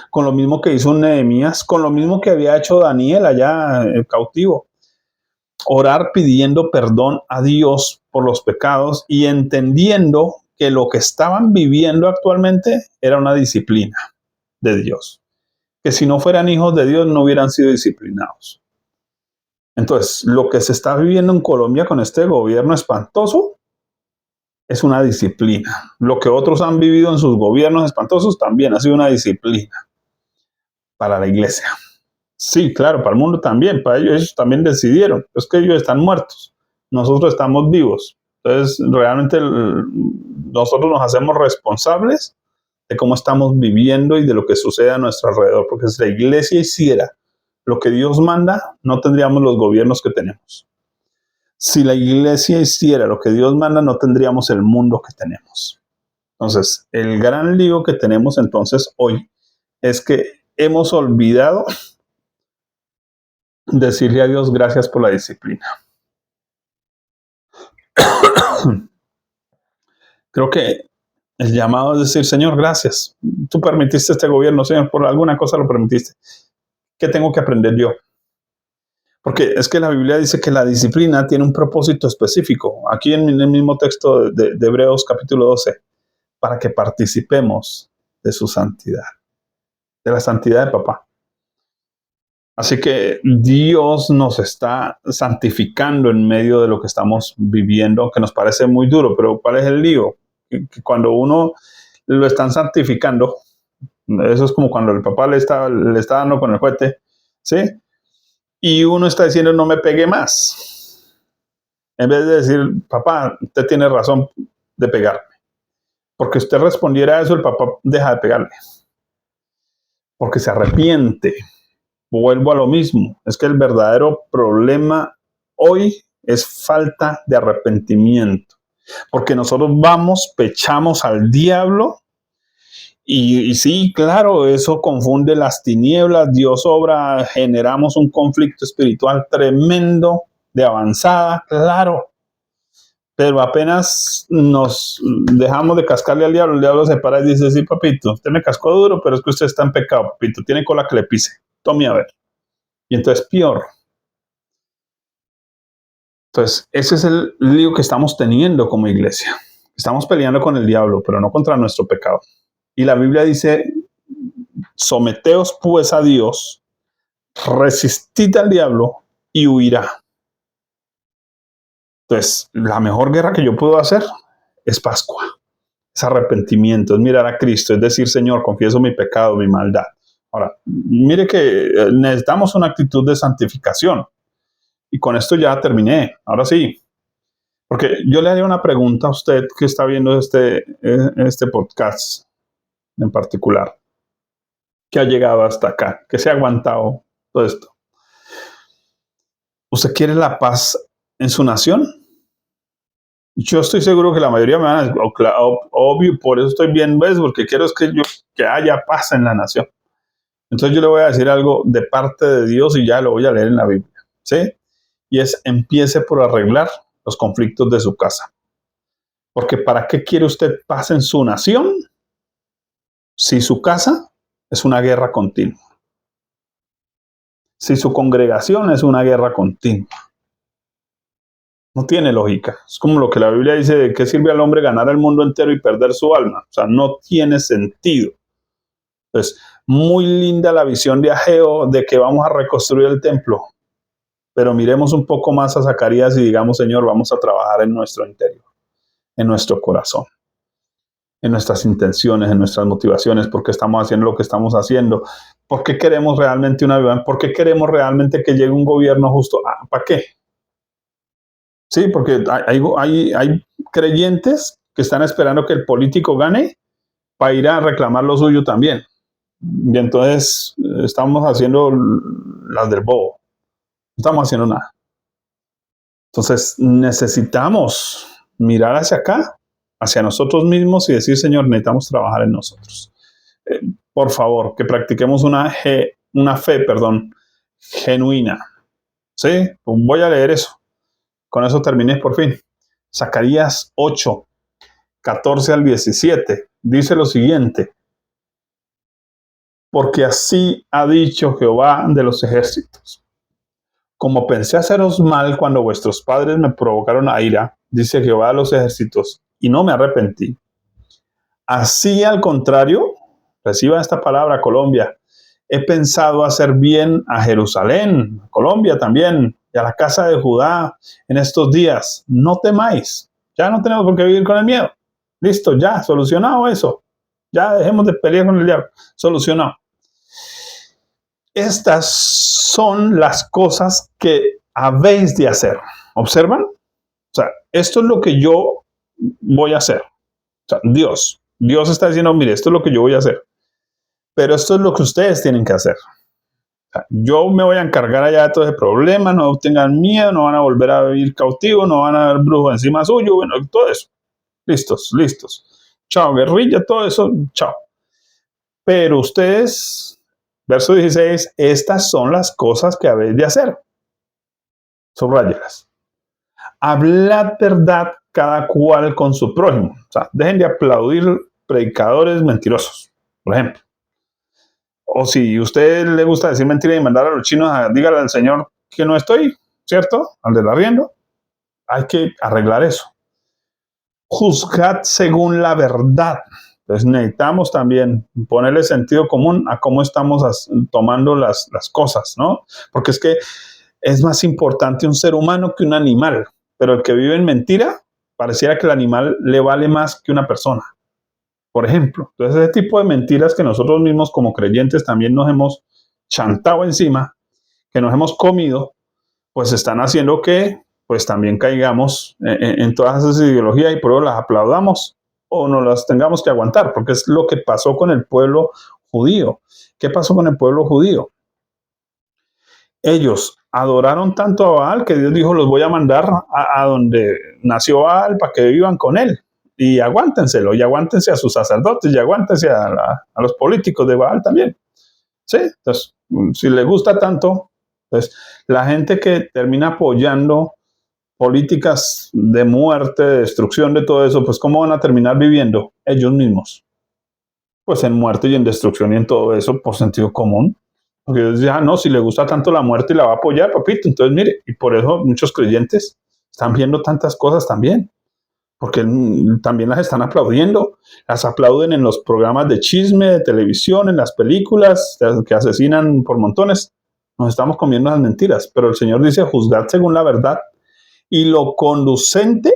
con lo mismo que hizo Nehemías, con lo mismo que había hecho Daniel allá cautivo. Orar pidiendo perdón a Dios por los pecados y entendiendo que lo que estaban viviendo actualmente era una disciplina de Dios. Que si no fueran hijos de Dios no hubieran sido disciplinados. Entonces, lo que se está viviendo en Colombia con este gobierno espantoso es una disciplina. Lo que otros han vivido en sus gobiernos espantosos también ha sido una disciplina para la iglesia. Sí, claro, para el mundo también, para ellos también decidieron, es que ellos están muertos, nosotros estamos vivos. Entonces, realmente nosotros nos hacemos responsables de cómo estamos viviendo y de lo que sucede a nuestro alrededor, porque si la iglesia hiciera lo que Dios manda, no tendríamos los gobiernos que tenemos. Si la iglesia hiciera lo que Dios manda, no tendríamos el mundo que tenemos. Entonces, el gran lío que tenemos entonces hoy es que hemos olvidado decirle a Dios gracias por la disciplina. Creo que el llamado es decir, Señor, gracias. Tú permitiste este gobierno, Señor, por alguna cosa lo permitiste. ¿Qué tengo que aprender yo? Porque es que la Biblia dice que la disciplina tiene un propósito específico. Aquí en el mismo texto de Hebreos capítulo 12, para que participemos de su santidad, de la santidad de papá. Así que Dios nos está santificando en medio de lo que estamos viviendo, que nos parece muy duro, pero ¿cuál es el lío? Que cuando uno lo están santificando, eso es como cuando el papá le está dando con el juguete, ¿sí? Y uno está diciendo, no me pegue más. En vez de decir, papá, usted tiene razón de pegarme. Porque usted respondiera a eso, el papá deja de pegarle. Porque se arrepiente. Vuelvo a lo mismo, es que el verdadero problema hoy es falta de arrepentimiento, porque nosotros vamos, pechamos al diablo y sí, claro, eso confunde las tinieblas, Dios obra, generamos un conflicto espiritual tremendo de avanzada, claro, pero apenas nos dejamos de cascarle al diablo, el diablo se para y dice, sí, papito, usted me cascó duro, pero es que usted está en pecado, papito, tiene cola que le pise, tome a ver. Y entonces peor. Entonces, ese es el lío que estamos teniendo como iglesia. Estamos peleando con el diablo, pero no contra nuestro pecado. Y la Biblia dice, someteos pues a Dios, resistid al diablo y huirá. Entonces, la mejor guerra que yo puedo hacer es Pascua. Es arrepentimiento, es mirar a Cristo, es decir, Señor, confieso mi pecado, mi maldad. Ahora, mire que necesitamos una actitud de santificación. Y con esto ya terminé. Ahora sí, porque yo le haría una pregunta a usted que está viendo este podcast en particular, que ha llegado hasta acá, que se ha aguantado todo esto. ¿Usted quiere la paz en su nación? Yo estoy seguro que la mayoría me van a decir, obvio, por eso estoy viendo eso, porque quiero es que haya paz en la nación. Entonces yo le voy a decir algo de parte de Dios y ya lo voy a leer en la Biblia, ¿sí? Y es, empiece por arreglar los conflictos de su casa. Porque ¿para qué quiere usted paz en su nación si su casa es una guerra continua? Si su congregación es una guerra continua. No tiene lógica. Es como lo que la Biblia dice, ¿de qué sirve al hombre ganar el mundo entero y perder su alma? O sea, no tiene sentido. Entonces, muy linda la visión de Ageo de que vamos a reconstruir el templo. Pero miremos un poco más a Zacarías y digamos, Señor, vamos a trabajar en nuestro interior, en nuestro corazón, en nuestras intenciones, en nuestras motivaciones, por qué estamos haciendo lo que estamos haciendo, por qué queremos realmente una vida, por qué queremos realmente que llegue un gobierno justo. ¿Para qué? Sí, porque hay creyentes que están esperando que el político gane para ir a reclamar lo suyo también. Y entonces estamos haciendo las del bobo. No estamos haciendo nada. Entonces necesitamos mirar hacia acá, hacia nosotros mismos y decir, Señor, necesitamos trabajar en nosotros. Por favor, que practiquemos una fe, genuina. ¿Sí? Pues voy a leer eso. Con eso terminé por fin. Zacarías 8, 14 al 17. Dice lo siguiente. porque así ha dicho Jehová de los ejércitos. Como pensé haceros mal cuando vuestros padres me provocaron a ira, dice Jehová de los ejércitos, y no me arrepentí. Así al contrario, reciba esta palabra, Colombia, he pensado hacer bien a Jerusalén, a Colombia también, y a la casa de Judá en estos días. No temáis, ya no tenemos por qué vivir con el miedo. Listo, ya, solucionado eso. Ya dejemos de pelear con el diablo, solucionado. Estas son las cosas que habéis de hacer. ¿Observan? O sea, esto es lo que yo voy a hacer. O sea, Dios está diciendo, mire, esto es lo que yo voy a hacer. Pero esto es lo que ustedes tienen que hacer. O sea, yo me voy a encargar allá de todo ese problema, no tengan miedo, no van a volver a vivir cautivos, no van a haber brujos encima suyo, bueno, todo eso. Listos. Chao, guerrilla, todo eso, chao. Pero ustedes, verso 16, estas son las cosas que habéis de hacer. Subrayalas. Hablad verdad cada cual con su prójimo. O sea, dejen de aplaudir predicadores mentirosos, por ejemplo. O si a usted le gusta decir mentira y mandar a los chinos, dígale al Señor que no estoy, ¿cierto? Al del arriendo. Hay que arreglar eso. Juzgad según la verdad. Entonces necesitamos también ponerle sentido común a cómo estamos tomando las cosas, ¿no? Porque es que es más importante un ser humano que un animal, pero el que vive en mentira, pareciera que el animal le vale más que una persona, por ejemplo. Entonces ese tipo de mentiras que nosotros mismos como creyentes también nos hemos chantado encima, que nos hemos comido, pues están haciendo que pues también caigamos en todas esas ideologías y por eso las aplaudamos o no las tengamos que aguantar, porque es lo que pasó con el pueblo judío. ¿Qué pasó con el pueblo judío? Ellos adoraron tanto a Baal que Dios dijo, los voy a mandar a donde nació Baal para que vivan con él. Y aguántenselo, y aguántense a sus sacerdotes, y aguántense a los políticos de Baal también. ¿Sí? Entonces, si les gusta tanto, pues la gente que termina apoyando políticas de muerte, de destrucción, de todo eso, pues ¿cómo van a terminar viviendo ellos mismos? Pues en muerte y en destrucción y en todo eso por sentido común. Porque Dios dice, no, si le gusta tanto la muerte y la va a apoyar, papito. Entonces, mire, y por eso muchos creyentes están viendo tantas cosas también, porque también las están aplaudiendo. Las aplauden en los programas de chisme, de televisión, en las películas que asesinan por montones. Nos estamos comiendo las mentiras, pero el Señor dice, juzgad según la verdad y lo conducente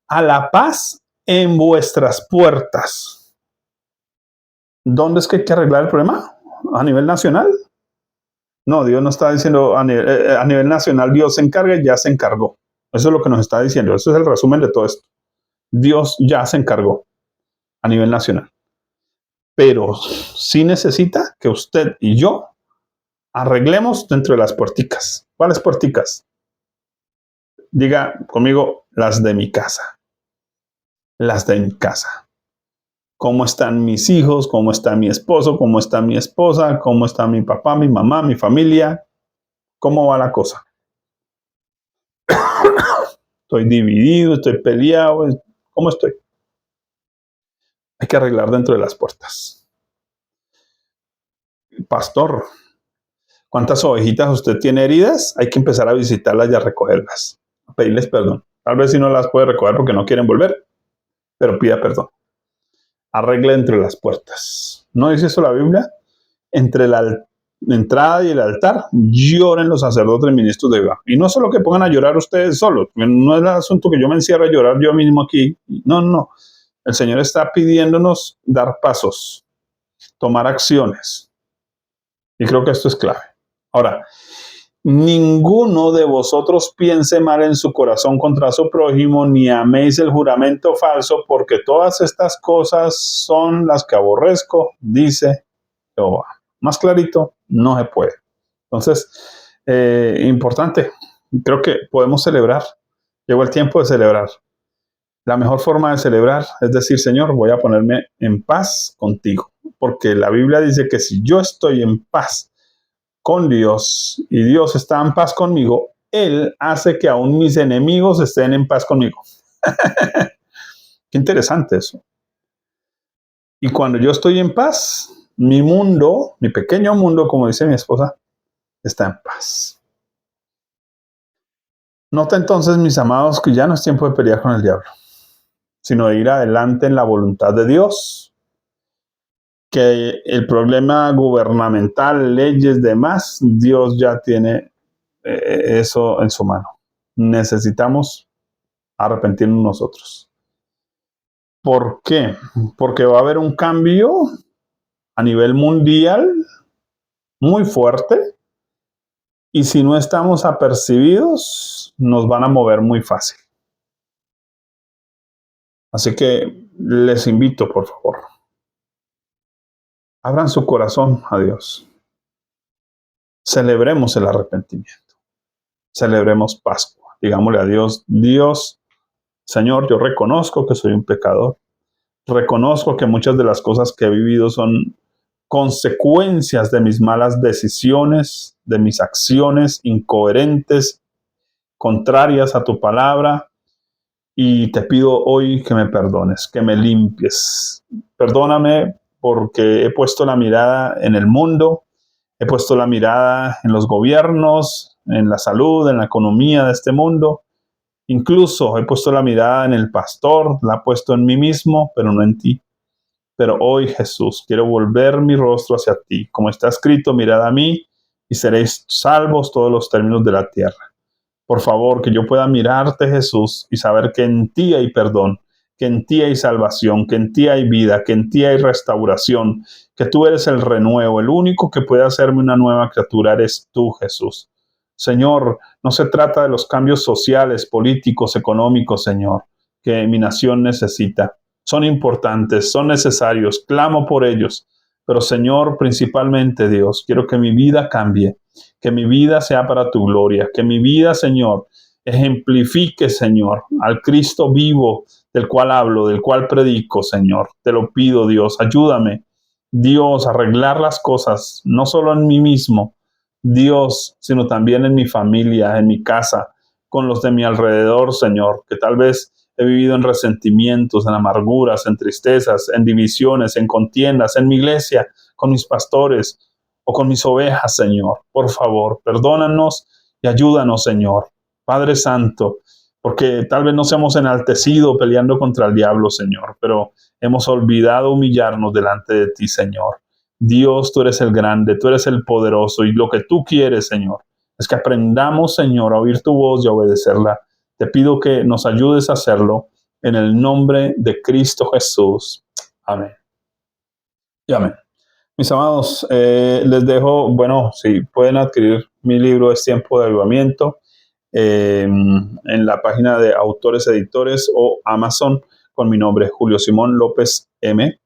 a la paz en vuestras puertas. ¿Dónde es que hay que arreglar el problema? ¿A nivel nacional? No, Dios no está diciendo a nivel nacional, Dios se encarga y ya se encargó. Eso es lo que nos está diciendo. Eso es el resumen de todo esto. Dios ya se encargó a nivel nacional. Pero sí necesita que usted y yo arreglemos dentro de las puerticas. ¿Cuáles puerticas? Diga conmigo, las de mi casa. Las de mi casa. ¿Cómo están mis hijos? ¿Cómo está mi esposo? ¿Cómo está mi esposa? ¿Cómo está mi papá, mi mamá, mi familia? ¿Cómo va la cosa? Estoy dividido, estoy peleado. ¿Cómo estoy? Hay que arreglar dentro de las puertas. Pastor, ¿cuántas ovejitas usted tiene heridas? Hay que empezar a visitarlas y a recogerlas, a pedirles perdón. Tal vez si no las puede recoger porque no quieren volver, pero pida perdón. Arregle entre las puertas. ¿No dice eso la Biblia? Entre la entrada y el altar lloren los sacerdotes y ministros de Jehová. Y no solo que pongan a llorar ustedes solos. No es el asunto que yo me encierre a llorar yo mismo aquí. No. El Señor está pidiéndonos dar pasos, tomar acciones. Y creo que esto es clave. Ahora, ninguno de vosotros piense mal en su corazón contra su prójimo, ni améis el juramento falso, porque todas estas cosas son las que aborrezco, dice Jehová. Más clarito, no se puede. Entonces, importante, creo que podemos celebrar. Llegó el tiempo de celebrar. La mejor forma de celebrar es decir, Señor, voy a ponerme en paz contigo, porque la Biblia dice que si yo estoy en paz con Dios y Dios está en paz conmigo, Él hace que aún mis enemigos estén en paz conmigo. Qué interesante eso. Y cuando yo estoy en paz, mi mundo, mi pequeño mundo, como dice mi esposa, está en paz. Nota entonces, mis amados, que ya no es tiempo de pelear con el diablo, sino de ir adelante en la voluntad de Dios, que el problema gubernamental, leyes, demás, Dios ya tiene eso en su mano. Necesitamos arrepentirnos nosotros. ¿Por qué? Porque va a haber un cambio a nivel mundial muy fuerte y si no estamos apercibidos, nos van a mover muy fácil. Así que les invito, por favor, abran su corazón a Dios. Celebremos el arrepentimiento. Celebremos Pascua. Digámosle a Dios, Dios, Señor, yo reconozco que soy un pecador. Reconozco que muchas de las cosas que he vivido son consecuencias de mis malas decisiones, de mis acciones incoherentes, contrarias a tu palabra. Y te pido hoy que me perdones, que me limpies. Perdóname porque he puesto la mirada en el mundo, he puesto la mirada en los gobiernos, en la salud, en la economía de este mundo. Incluso he puesto la mirada en el pastor, la he puesto en mí mismo, pero no en ti. Pero hoy, Jesús, quiero volver mi rostro hacia ti. Como está escrito, mirad a mí y seréis salvos todos los términos de la tierra. Por favor, que yo pueda mirarte, Jesús, y saber que en ti hay perdón, que en ti hay salvación, que en ti hay vida, que en ti hay restauración, que tú eres el renuevo. El único que puede hacerme una nueva criatura eres tú, Jesús. Señor, no se trata de los cambios sociales, políticos, económicos, Señor, que mi nación necesita. Son importantes, son necesarios, clamo por ellos. Pero, Señor, principalmente, Dios, quiero que mi vida cambie, que mi vida sea para tu gloria, que mi vida, Señor, ejemplifique, Señor, al Cristo vivo del cual hablo, del cual predico, Señor. Te lo pido, Dios, ayúdame, Dios, a arreglar las cosas, no solo en mí mismo, Dios, sino también en mi familia, en mi casa, con los de mi alrededor, Señor, que tal vez he vivido en resentimientos, en amarguras, en tristezas, en divisiones, en contiendas, en mi iglesia, con mis pastores o con mis ovejas, Señor. Por favor, perdónanos y ayúdanos, Señor. Padre Santo, porque tal vez nos hemos enaltecido peleando contra el diablo, Señor, pero hemos olvidado humillarnos delante de ti, Señor. Dios, tú eres el grande, tú eres el poderoso y lo que tú quieres, Señor, es que aprendamos, Señor, a oír tu voz y a obedecerla. Te pido que nos ayudes a hacerlo en el nombre de Cristo Jesús. Amén. Y amén. Mis amados, les dejo, bueno, si pueden adquirir mi libro Es Tiempo de Avivamiento en la página de Autores Editores o Amazon con mi nombre, Julio Simón López M.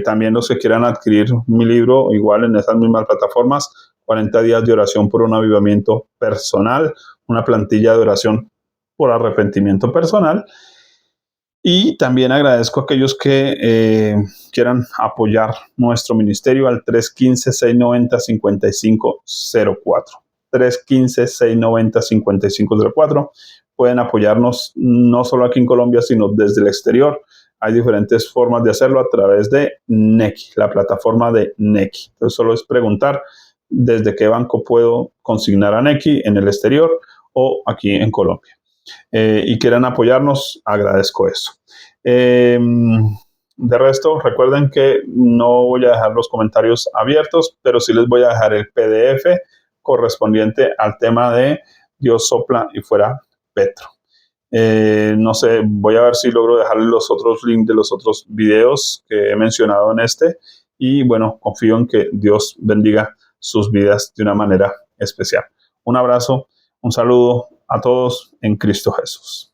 También los que quieran adquirir mi libro, igual en esas mismas plataformas, 40 días de oración por un avivamiento personal, una plantilla de oración por arrepentimiento personal. Y también agradezco a aquellos que quieran apoyar nuestro ministerio al 315-690-5504. 315-690-5504. Pueden apoyarnos no solo aquí en Colombia, sino desde el exterior. Hay diferentes formas de hacerlo a través de Nequi, la plataforma de Nequi. Entonces solo es preguntar desde qué banco puedo consignar a Nequi en el exterior o aquí en Colombia. Y quieran apoyarnos, agradezco eso. De resto, recuerden que no voy a dejar los comentarios abiertos, pero sí les voy a dejar el PDF correspondiente al tema de Dios sopla y fuera Petro. No sé, voy a ver si logro dejarles los otros links de los otros videos que he mencionado en este. Y bueno, confío en que Dios bendiga sus vidas de una manera especial. Un abrazo, un saludo a todos en Cristo Jesús.